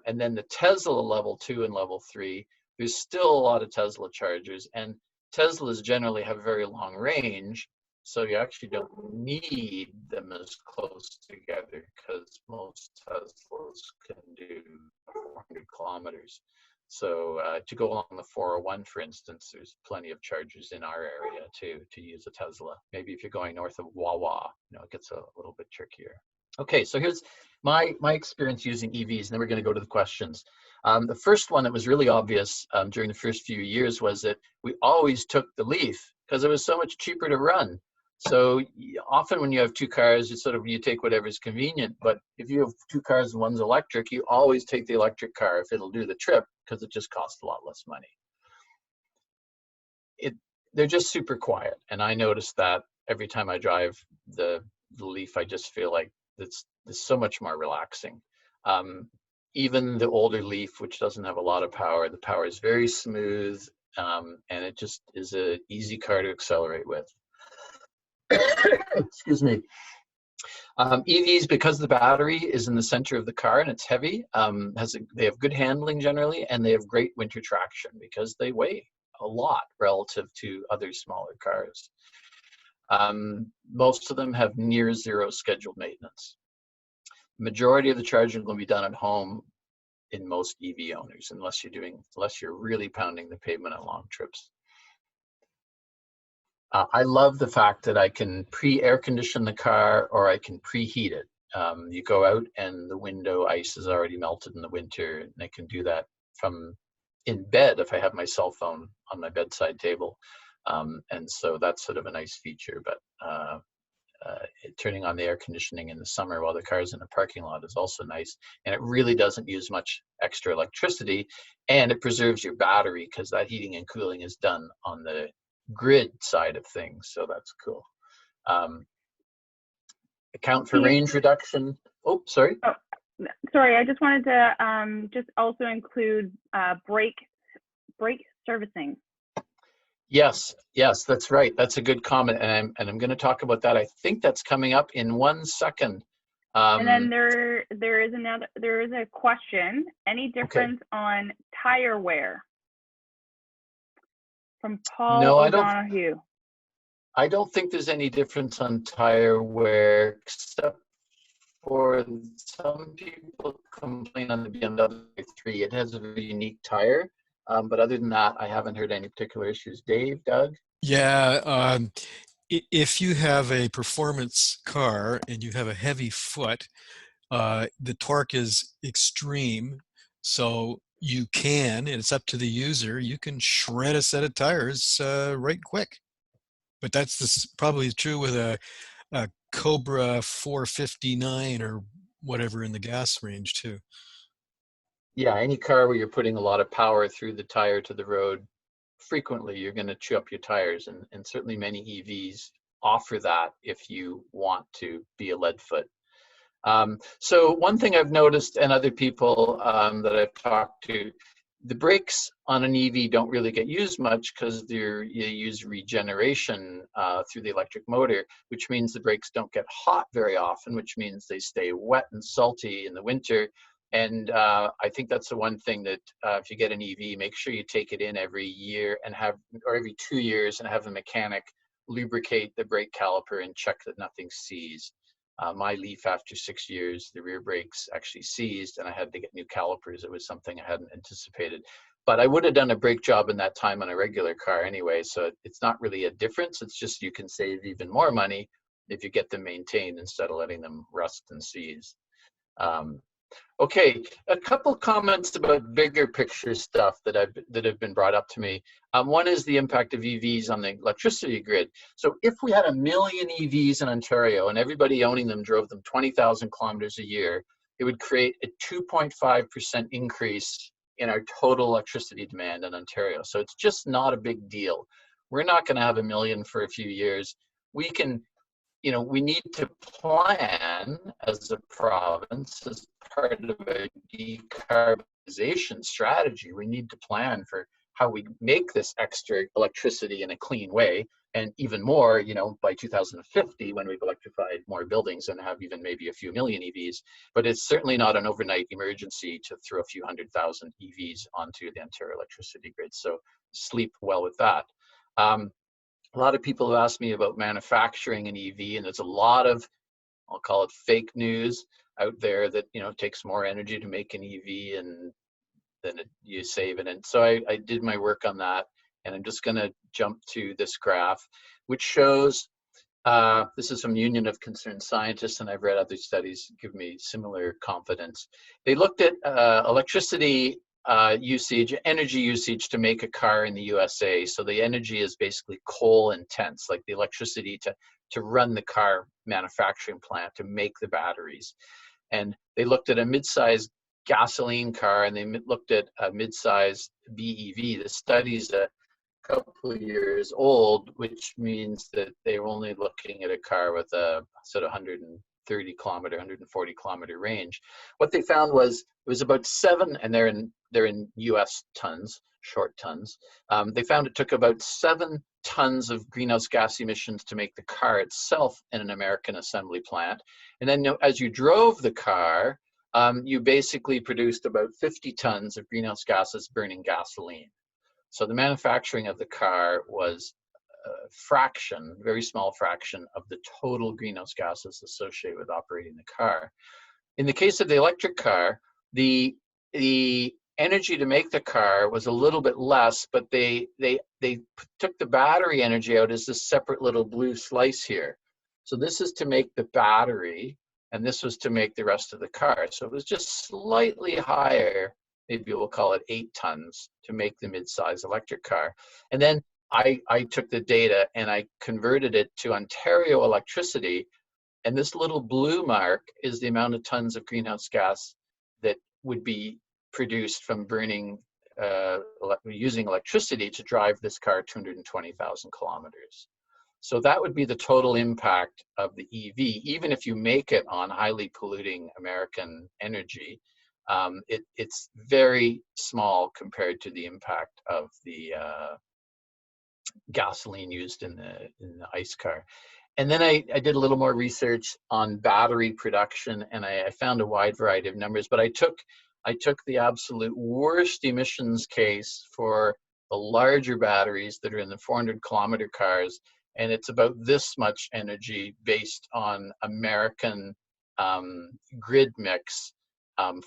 And then the Tesla level 2 and level 3, there's still a lot of Tesla chargers, and Teslas generally have a very long range, so you actually don't need them as close together because most Teslas can do 400 kilometers. So to go along the 401, for instance, there's plenty of chargers in our area to use a Tesla. Maybe if you're going north of Wawa, it gets a little bit trickier. Okay, so here's my experience using EVs, and then we're going to go to the questions. The first one that was really obvious during the first few years was that we always took the Leaf because it was so much cheaper to run. So often when you have 2 cars, you take whatever's convenient. But if you have 2 cars and one's electric, you always take the electric car if it'll do the trip because it just costs a lot less money. They're just super quiet, and I notice that every time I drive the Leaf, I just feel like it's so much more relaxing. Even the older Leaf, which doesn't have a lot of power, the power is very smooth, and it just is an easy car to accelerate with. Excuse me. EVs, because the battery is in the center of the car and it's heavy, they have good handling generally, and they have great winter traction because they weigh a lot relative to other smaller cars. Most of them have near zero scheduled maintenance. Majority of the charging will be done at home in most EV owners, unless you're really pounding the pavement on long trips. I love the fact that I can pre-air condition the car or I can preheat it. You go out and the window ice is already melted in the winter, and I can do that from in bed if I have my cell phone on my bedside table. And so that's sort of a nice feature, but turning on the air conditioning in the summer while the car's in a parking lot is also nice, and it really doesn't use much extra electricity, and it preserves your battery because that heating and cooling is done on the grid side of things, so that's cool. Account for range reduction. Oh, sorry. Oh, sorry, I just wanted to just also include brake servicing. Yes, that's right. That's a good comment, and I'm going to talk about that. I think that's coming up in 1 second. And then there is a question. Any difference on tire wear? From Paul O'Donoghue. I don't think there's any difference on tire wear, except for some people complain on the BMW 3. It has a very unique tire. But other than that, I haven't heard any particular issues. Dave, Doug? Yeah, if you have a performance car and you have a heavy foot, the torque is extreme. So you can, and it's up to the user, you can shred a set of tires right quick. But that's probably true with a Cobra 459 or whatever in the gas range too. Yeah, any car where you're putting a lot of power through the tire to the road, frequently you're going to chew up your tires, and certainly many EVs offer that if you want to be a lead foot. So one thing I've noticed, and other people that I've talked to, the brakes on an EV don't really get used much because you use regeneration through the electric motor, which means the brakes don't get hot very often, which means they stay wet and salty in the winter. And I think that's the one thing that if you get an EV, make sure you take it in every year and or every 2 years and have the mechanic lubricate the brake caliper and check that nothing seized. My Leaf, after 6 years, the rear brakes actually seized and I had to get new calipers. It was something I hadn't anticipated. But I would have done a brake job in that time on a regular car anyway, so it's not really a difference. It's just you can save even more money if you get them maintained instead of letting them rust and seize. Okay, a couple comments about bigger picture stuff that have been brought up to me. One is the impact of EVs on the electricity grid. So if we had 1 million EVs in Ontario and everybody owning them drove them 20,000 kilometers a year, it would create a 2.5% increase in our total electricity demand in Ontario. So it's just not a big deal. We're not going to have 1 million for a few years. We can, we need to plan as a province, as part of a decarbonization strategy. We need to plan for how we make this extra electricity in a clean way. And even more, by 2050, when we've electrified more buildings and have even maybe a few million EVs, but it's certainly not an overnight emergency to throw a few 100,000 EVs onto the Ontario electricity grid. So sleep well with that. A lot of people have asked me about manufacturing an EV, and there's a lot of, I'll call it fake news out there that, takes more energy to make an EV and then you save it. And so I did my work on that, and I'm just going to jump to this graph, which shows, this is from Union of Concerned Scientists, and I've read other studies give me similar confidence. They looked at electricity usage, energy usage to make a car in the USA. So the energy is basically coal intense, like the electricity to run the car manufacturing plant to make the batteries. And they looked at a mid-sized gasoline car and they looked at a mid-sized BEV. The study's a couple of years old, which means that they were only looking at a car with a sort of 130 kilometer, 140 kilometer range. What they found was it was about 7, and they're in US tons, short tons. They found it took about 7 tons of greenhouse gas emissions to make the car itself in an American assembly plant. And then as you drove the car, you basically produced about 50 tons of greenhouse gases burning gasoline. So the manufacturing of the car was a fraction, very small fraction of the total greenhouse gases associated with operating the car. In the case of the electric car, the energy to make the car was a little bit less, but they took the battery energy out as this separate little blue slice here. So this is to make the battery, and this was to make the rest of the car. So it was just slightly higher, maybe we'll call it 8 tons, to make the mid-size electric car. And then I took the data and I converted it to Ontario electricity, and this little blue mark is the amount of tons of greenhouse gas that would be produced from burning, using electricity to drive this car 220,000 kilometers. So that would be the total impact of the EV, even if you make it on highly polluting American energy. It's very small compared to the impact of the gasoline used in the ICE car. And then I did a little more research on battery production, and I found a wide variety of numbers, but I took the absolute worst emissions case for the larger batteries that are in the 400 kilometer cars, and it's about this much energy based on American grid mix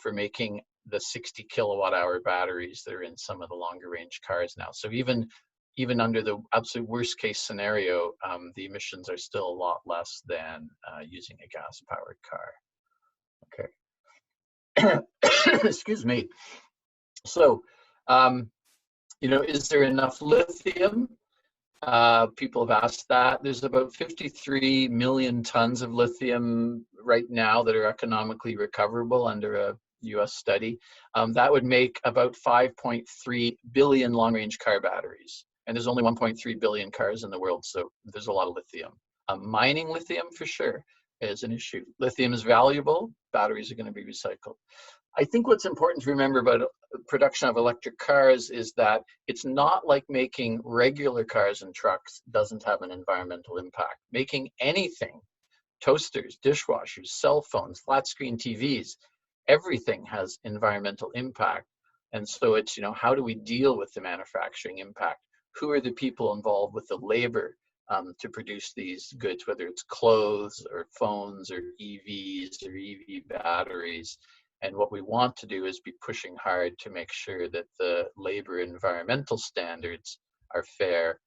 for making the 60 kilowatt hour batteries that are in some of the longer range cars now. So even under the absolute worst case scenario, the emissions are still a lot less than using a gas powered car. Okay. Excuse me. So, is there enough lithium? People have asked that. There's about 53 million tons of lithium right now that are economically recoverable under a US study. That would make about 5.3 billion long-range car batteries. And there's only 1.3 billion cars in the world, so there's a lot of lithium. Mining lithium, for sure, is an issue. Lithium is valuable. Batteries are going to be recycled. I think what's important to remember about production of electric cars is that it's not like making regular cars and trucks doesn't have an environmental impact. Making anything, toasters, dishwashers, cell phones, flat screen TVs, everything has environmental impact. And so it's, how do we deal with the manufacturing impact? Who are the people involved with the labor to produce these goods, whether it's clothes or phones or EVs or EV batteries? And what we want to do is be pushing hard to make sure that the labor environmental standards are fair,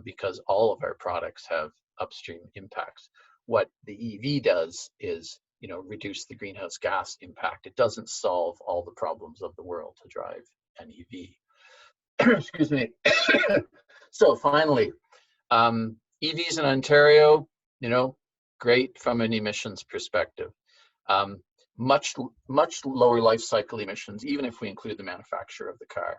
because all of our products have upstream impacts. What the EV does is, reduce the greenhouse gas impact. It doesn't solve all the problems of the world to drive an EV. Excuse me. So finally, EVs in Ontario, great from an emissions perspective. Much lower life cycle emissions, even if we include the manufacture of the car,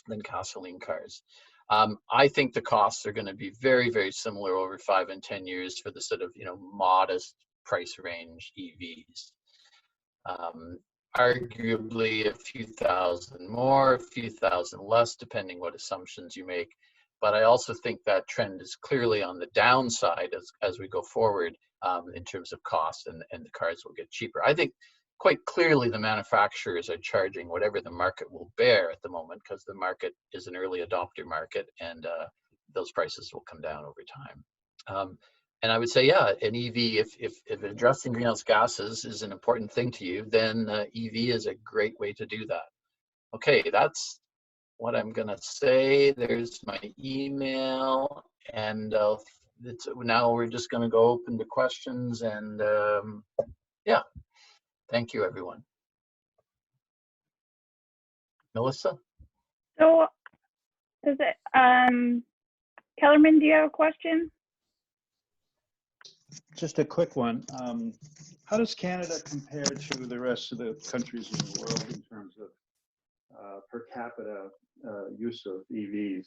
than gasoline cars. I think the costs are going to be very, very similar over 5 and 10 years for the sort of, modest price range EVs. Arguably a few thousand more, a few thousand less, depending what assumptions you make. But I also think that trend is clearly on the downside as we go forward, in terms of cost, and the cars will get cheaper. I think quite clearly the manufacturers are charging whatever the market will bear at the moment, because the market is an early adopter market, and those prices will come down over time. And I would say, yeah, an EV, if addressing greenhouse gases is an important thing to you, then EV is a great way to do that. Okay, that's what I'm gonna say. There's my email, and now we're just gonna go open to questions, and yeah, thank you, everyone. Melissa? So, Kellerman, do you have a question? Just a quick one. How does Canada compare to the rest of the countries in the world in terms of per capita use of EVs?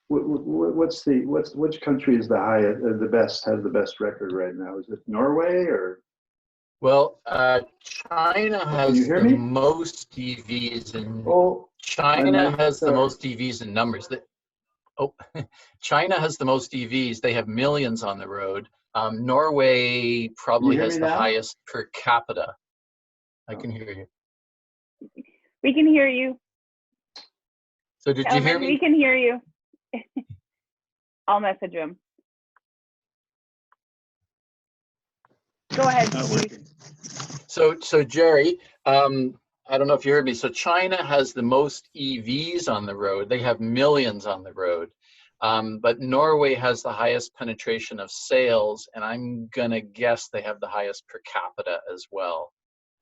Which country is the highest, has the best record right now? Is it Norway or? Well, China has the most EVs China has the most EVs in numbers. China has the most EVs. They have millions on the road. Norway probably has the highest per capita. I can hear you. We can hear you. So did you hear me? We can hear you. I'll message him. Go ahead, Steve. So Jerry, I don't know if you heard me. So China has the most EVs on the road. They have millions on the road. But Norway has the highest penetration of sales, and I'm gonna guess they have the highest per capita as well.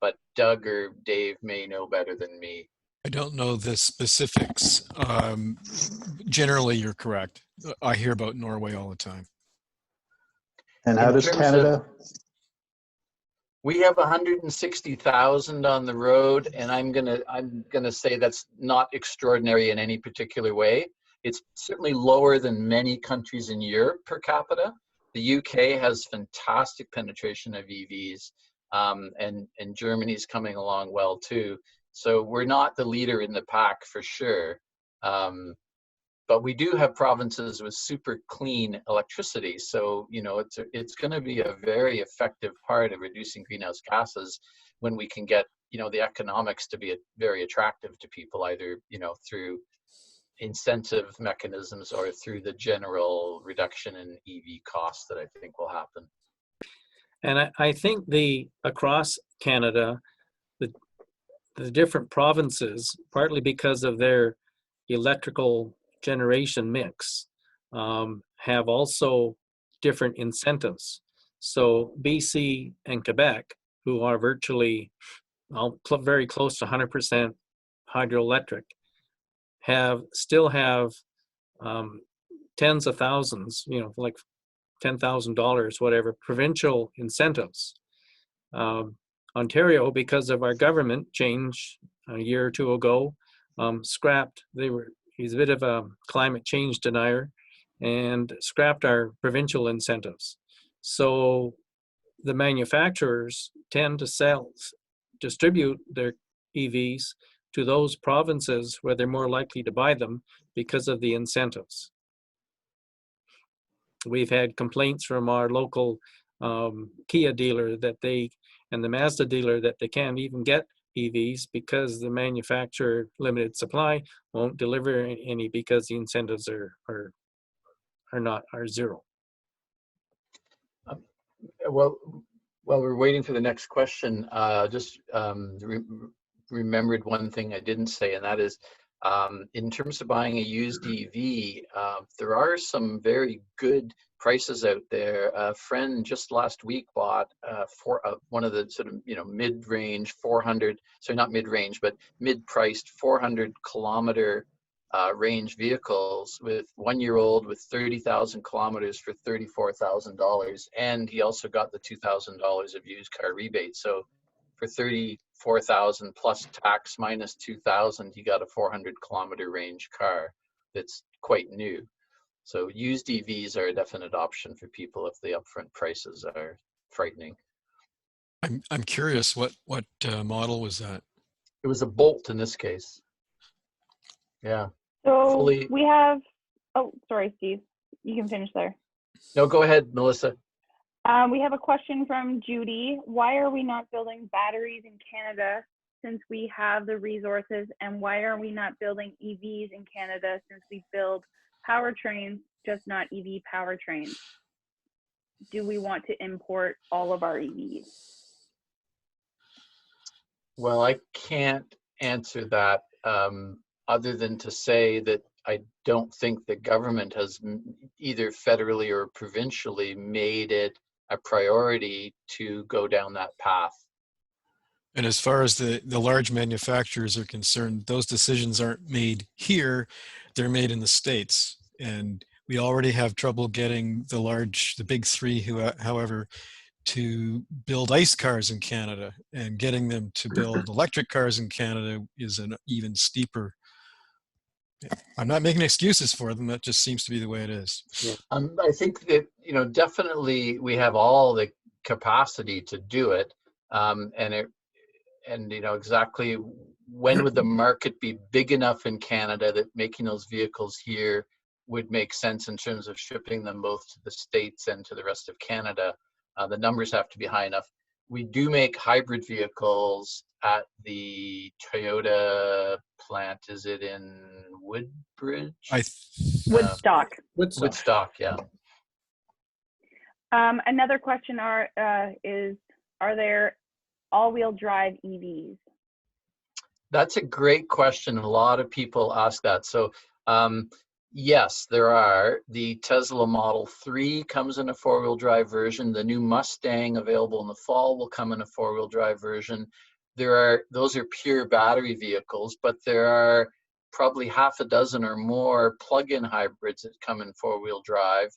But Doug or Dave may know better than me. I don't know the specifics. Generally, you're correct. I hear about Norway all the time. And how does Canada? We have 160,000 on the road, and I'm gonna say that's not extraordinary in any particular way. It's certainly lower than many countries in Europe per capita. The UK has fantastic penetration of EVs, and Germany's coming along well too. So we're not the leader in the pack for sure. But we do have provinces with super clean electricity. So, it's going to be a very effective part of reducing greenhouse gases when we can get, the economics to be very attractive to people, either, through incentive mechanisms or through the general reduction in EV costs that I think will happen. And I think across Canada, the different provinces, partly because of their electrical generation mix, have also different incentives. So BC and Quebec, who are virtually very close to 100% hydroelectric, still have tens of thousands, like $10,000, whatever, provincial incentives. Ontario, because of our government change a year or two ago, scrapped, he's a bit of a climate change denier, and scrapped our provincial incentives. So the manufacturers tend to distribute their EVs to those provinces where they're more likely to buy them because of the incentives. We've had complaints from our local Kia dealer and the Mazda dealer that they can't even get EVs because the manufacturer limited supply won't deliver any because the incentives are zero. Well, while we're waiting for the next question, just remembered one thing I didn't say, and that is, in terms of buying a used EV, there are some very good prices out there. A friend just last week bought one of the sort of mid-range 400, sorry, not mid-range, but mid-priced 400-kilometer range vehicles with 1-year-old with 30,000 kilometers for $34,000, and he also got the $2,000 of used car rebate. So for 34,000 plus tax minus 2,000, he got a 400-kilometer range car that's quite new. So used EVs are a definite option for people if the upfront prices are frightening. I'm curious, what model was that? It was a Bolt in this case. Yeah. So we have, oh, sorry, Steve, you can finish there. No, go ahead, Melissa. We have a question from Judy. Why are we not building batteries in Canada since we have the resources? And why are we not building EVs in Canada since we build powertrains, just not EV powertrains? Do we want to import all of our EVs? Well, I can't answer that other than to say that I don't think the government has either federally or provincially made it a priority to go down that path. And as far as the large manufacturers are concerned, those decisions aren't made here, they're made in the States. And we already have trouble getting the big three, however, to build ICE cars in Canada, and getting them to build electric cars in Canada is an even steeper. I'm not making excuses for them, that just seems to be the way it is. Yeah. I think that, definitely we have all the capacity to do it. And exactly when would the market be big enough in Canada that making those vehicles here would make sense in terms of shipping them both to the States and to the rest of Canada. The numbers have to be high enough. We do make hybrid vehicles at the Toyota plant. Is it in Woodbridge? Woodstock. Woodstock, yeah. Another question is, are there all-wheel drive EVs? That's a great question. A lot of people ask that. So yes, there are. The Tesla Model 3 comes in a 4-wheel drive version. The new Mustang available in the fall will come in a 4-wheel drive version. Those are pure battery vehicles, but there are probably half a dozen or more plug-in hybrids that come in 4-wheel drive.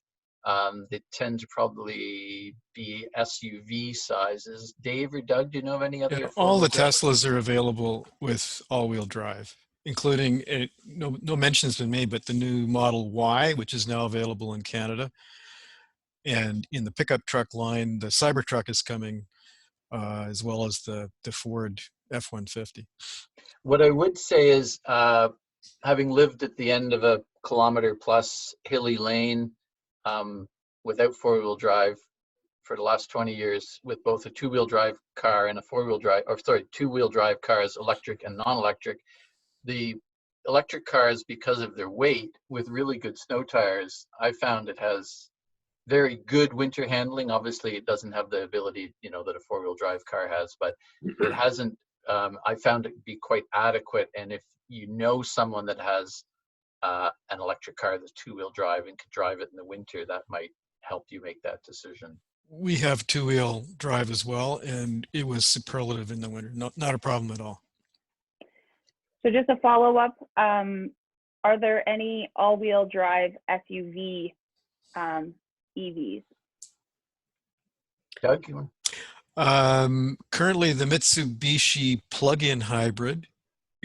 They tend to probably be SUV sizes. Dave or Doug, do you know of any other? Yeah, all the Teslas are available with all-wheel drive, including, no mention has been made, but the new Model Y, which is now available in Canada. And in the pickup truck line, the Cybertruck is coming, as well as the Ford F-150. What I would say is, having lived at the end of a kilometer-plus hilly lane without 4-wheel drive for the last 20 years, with both a 2-wheel drive car and a 4-wheel drive, 2-wheel drive cars, electric and non-electric. The electric cars, because of their weight, with really good snow tires, I found it has very good winter handling. Obviously, it doesn't have the ability, that a 4-wheel drive car has, but it hasn't. I found it to be quite adequate. And if you know someone that has an electric car that's 2-wheel drive and could drive it in the winter, that might help you make that decision. We have 2-wheel drive as well, and it was superlative in the winter. Not a problem at all. So just a follow-up, are there any all-wheel drive SUV EVs? Doug, you want? Currently, the Mitsubishi plug-in hybrid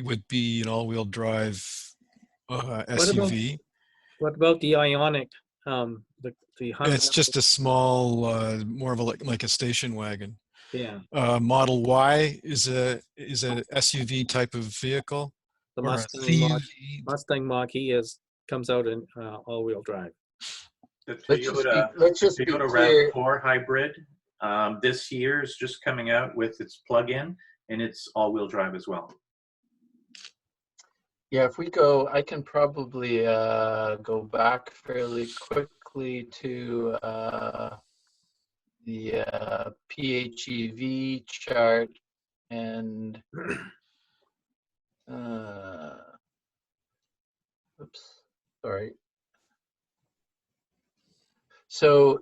would be an all-wheel drive SUV. What about the Ioniq? It's just a small, more of like a station wagon. Yeah. Model Y is a SUV type of vehicle. The or Mustang Mach-E comes out in all-wheel drive. The Let's just be Toyota clear. RAV4 hybrid this year is just coming out with its plug-in. and it's all-wheel drive as well. Yeah, if we go, I can probably go back fairly quickly to the PHEV chart and oops, sorry. So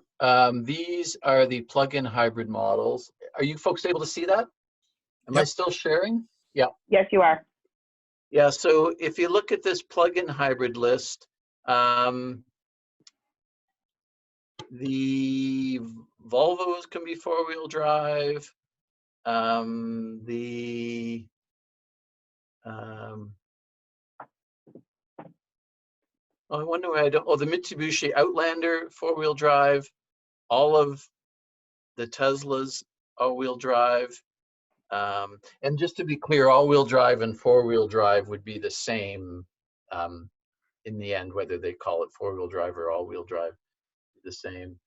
these are the plug-in hybrid models. Are you folks able to see that? Am I Yep. still sharing? Yeah. Yes, you are. Yeah, so if you look at this plug-in hybrid list, the Volvos can be four-wheel drive. Oh, I wonder why I don't. Oh, the Mitsubishi Outlander four-wheel drive. All of the Teslas all-wheel drive. And just to be clear, all-wheel drive and four-wheel drive would be the same in the end, whether they call it four-wheel drive or all-wheel drive, the same.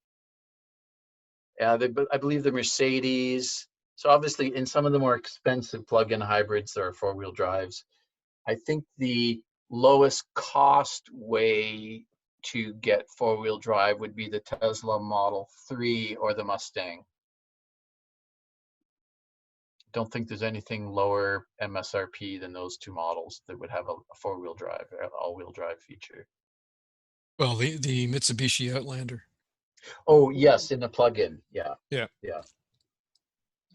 Yeah, I believe the Mercedes. So obviously, in some of the more expensive plug-in hybrids, there are four-wheel drives. I think the lowest cost way to get four-wheel drive would be the Tesla Model 3 or the Mustang. Don't think there's anything lower MSRP than those two models that would have a four-wheel drive, all-wheel drive feature. Well, the Mitsubishi Outlander. Oh, yes, in the plug-in. Yeah. Yeah. Yeah.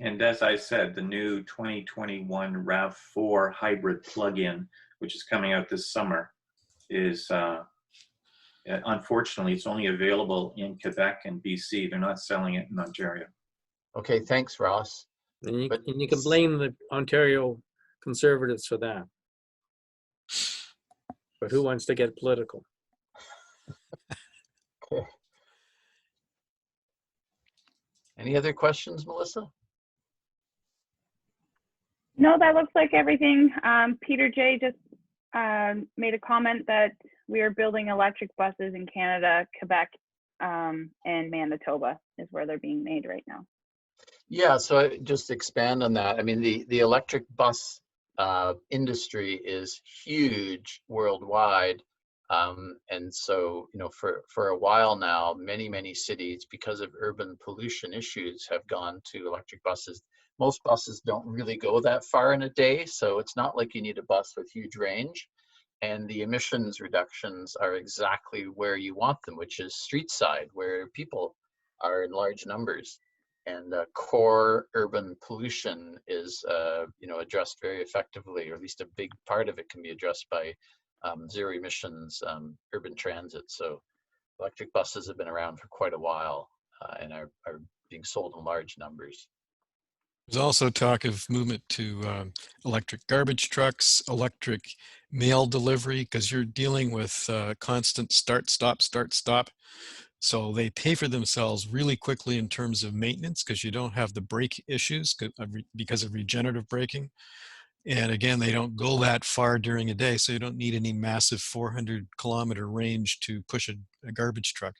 And as I said, the new 2021 RAV4 hybrid plug-in, which is coming out this summer, is unfortunately, it's only available in Quebec and BC. They're not selling it in Ontario. Okay, thanks, Ross. And But you can blame the Ontario Conservatives for that. But who wants to get political? okay. Any other questions, Melissa? No, that looks like everything. Peter J. just made a comment that we are building electric buses in Canada, Quebec, and Manitoba is where they're being made right now. Yeah, so I just expand on that. I mean, the electric bus industry is huge worldwide. And so, you know, for a while now, many cities, because of urban pollution issues, have gone to electric buses. Most buses don't really go that far in a day, so it's not like you need a bus with huge range. And the emissions reductions are exactly where you want them, which is street side, where people are in large numbers. And core urban pollution is, you know, addressed very effectively, or at least a big part of it can be addressed by zero emissions urban transit. So electric buses have been around for quite a while and are being sold in large numbers. There's also talk of movement to electric garbage trucks, electric mail delivery, because you're dealing with constant start, stop. So they pay for themselves really quickly in terms of maintenance because you don't have the brake issues because of regenerative braking. And again, they don't go that far during a day, so you don't need any massive 400-kilometer range to push a garbage truck.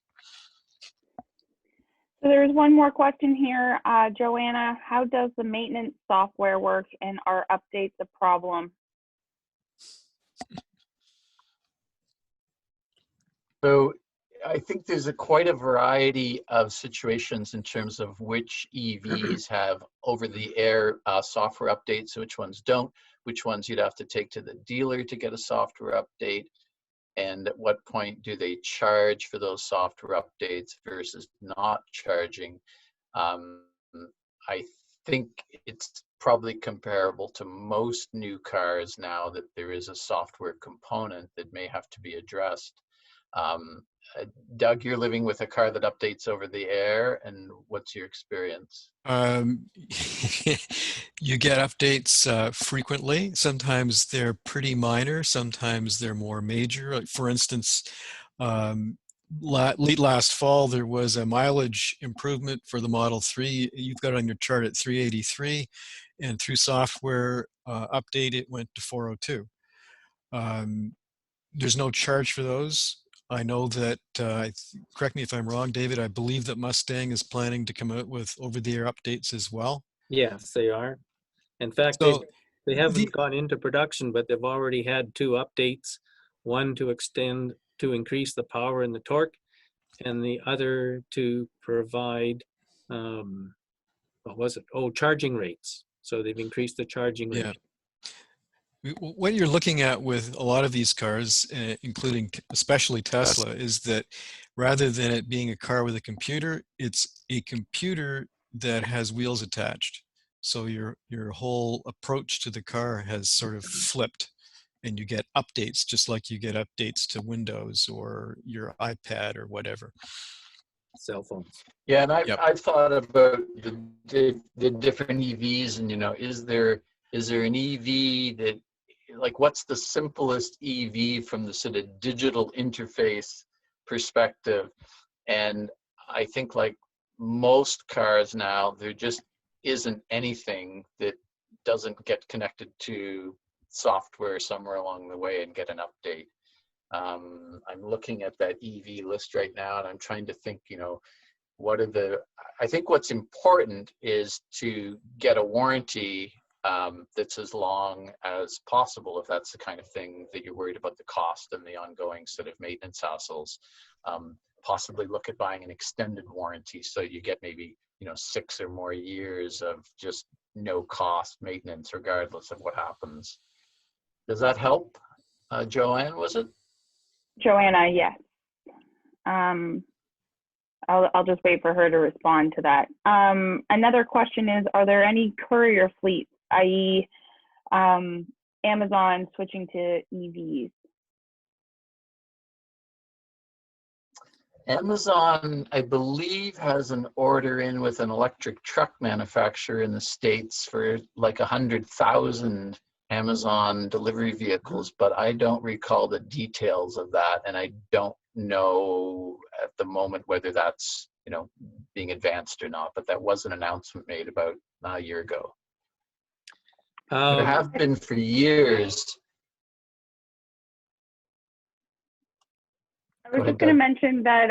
So there's one more question here. Joanna, how does the maintenance software work, and are updates a problem? So I think there's quite a variety of situations in terms of which EVs have over-the-air software updates, which ones don't, which ones you'd have to take to the dealer to get a software update, and at what point do they charge for those software updates versus not charging. I think it's probably comparable to most new cars now that there is a software component that may have to be addressed. Doug, you're living with a car that updates over the air, and what's your experience? You get updates frequently. Sometimes they're pretty minor, sometimes they're more major. Like for instance, late last fall, there was a mileage improvement for the Model 3. You've got it on your chart at 383, and through software update, it went to 402. There's no charge for those. I know that, correct me if I'm wrong, David, I believe that Mustang is planning to come out with over-the-air updates as well. Yes, they are. In fact, So they haven't gone into production, but they've already had 2 updates, one to increase the power and the torque, and the other to provide, what was it? Oh, charging rates. So they've increased the charging rate. yeah, what you're looking at with a lot of these cars, including especially Tesla, is that rather than it being a car with a computer, it's a computer that has wheels attached. So your whole approach to the car has sort of flipped, and you get updates just like you get updates to Windows or your iPad or whatever. Cell phones. Yeah, and Yep. I've thought about the different EVs, and is there an EV that, like, what's the simplest EV from the sort of digital interface perspective? And I think, like most cars now, there just isn't anything that doesn't get connected to software somewhere along the way and get an update. I'm looking at that EV list right now, and I'm trying to think, I think what's important is to get a warranty that's as long as possible, if that's the kind of thing that you're worried about, the cost and the ongoing sort of maintenance hassles. Possibly look at buying an extended warranty, so you get maybe 6 or more years of just no cost maintenance regardless of what happens. Does that help? Joanne, was it? Joanna, yes. I'll just wait for her to respond to that. Another question is, are there any courier fleets, i.e. Amazon switching to EVs? Amazon, I believe, has an order in with an electric truck manufacturer in the States for like 100,000 Amazon delivery vehicles, but I don't recall the details of that, and I don't know at the moment whether that's being advanced or not. But that was an announcement made about a year ago. There have been for years. I was just going to mention that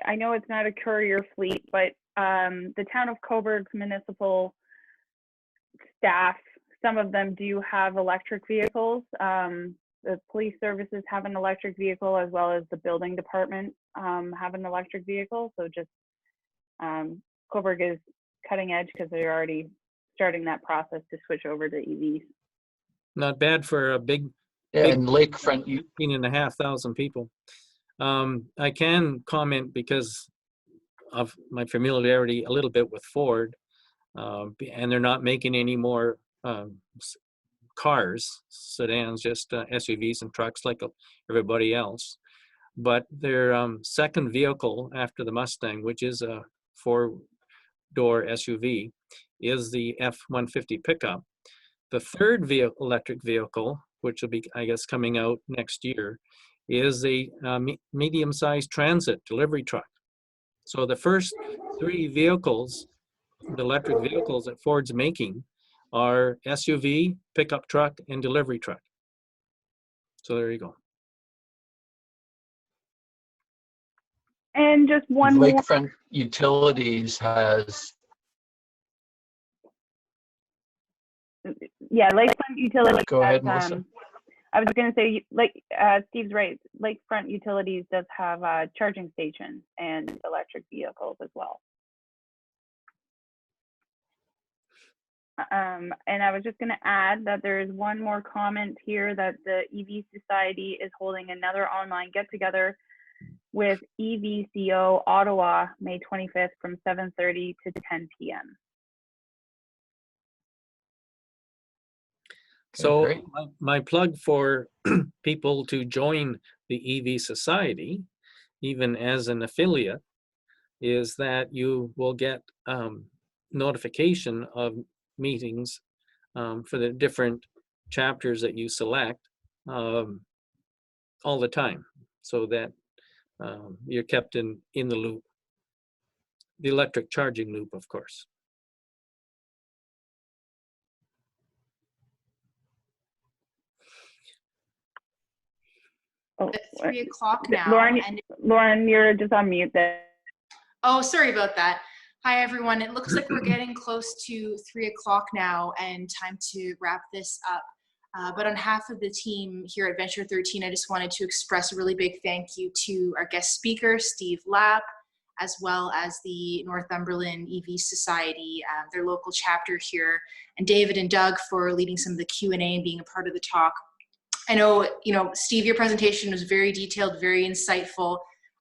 I know it's not a courier fleet, but the town of Coburg's municipal staff, some of them do have electric vehicles. The police services have an electric vehicle, as well as the building department have an electric vehicle. So just Coburg is cutting edge because they're already starting that process to switch over to EVs. Not bad for a big and lakefront, 18,500 people. I can comment because of my familiarity a little bit with Ford, and they're not making any more cars, sedans, just SUVs and trucks like everybody else. But their second vehicle after the Mustang, which is a 4-door SUV, is the F-150 pickup. The third electric vehicle, which will be, I guess, coming out next year, is a medium-sized transit delivery truck. So the first 3 vehicles, the electric vehicles that Ford's making, are SUV, pickup truck, and delivery truck. So there you go. And just one more. Lakefront Utilities has. Yeah, Lakefront Utilities. Go ahead, Melissa. I was going to say, Steve's right. Lakefront Utilities does have charging stations and electric vehicles as well. And I was just going to add that there is one more comment here, that the EV Society is holding another online get-together with EVCO Ottawa, May 25th from 7:30 to 10 p.m. So my plug for people to join the EV Society, even as an affiliate, is that you will get notification of meetings for the different chapters that you select all the time, so that you're kept in the loop. The electric charging loop, of course. Oh, It's 3 o'clock now. Lauren, you're just on mute there. Oh, sorry about that. Hi, everyone. It looks like we're getting close to 3 o'clock now and time to wrap this up. But on behalf of the team here at Venture 13, I just wanted to express a really big thank you to our guest speaker, Steve Lapp, as well as the Northumberland EV Society, their local chapter here, and David and Doug for leading some of the Q&A and being a part of the talk. I know, Steve, your presentation was very detailed, very insightful.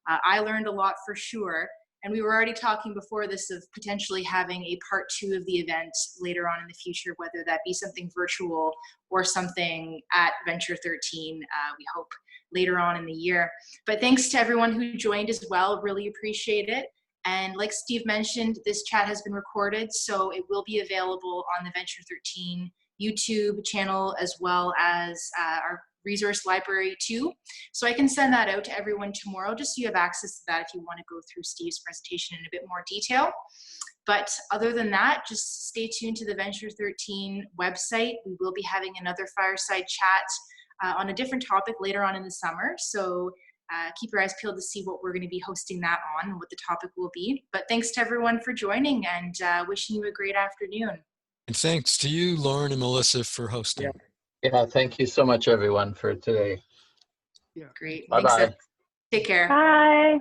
I learned a lot for sure. And we were already talking before this of potentially having a part 2 of the event later on in the future, whether that be something virtual or something at Venture 13, we hope later on in the year. But thanks to everyone who joined as well, really appreciate it. And like Steve mentioned, this chat has been recorded, so it will be available on the Venture 13 YouTube channel as well as our resource library too. So I can send that out to everyone tomorrow, just so you have access to that if you want to go through Steve's presentation in a bit more detail. But other than that, just stay tuned to the Venture 13 website. We will be having another fireside chat on a different topic later on in the summer. So keep your eyes peeled to see what we're going to be hosting that on and what the topic will be. But thanks to everyone for joining, and wishing you a great afternoon. And thanks to you, Lauren and Melissa, for hosting. Yeah, thank you so much, everyone, for today. Great. Bye-bye. Thanks. Take care. Bye.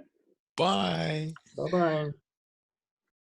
Bye. Bye-bye.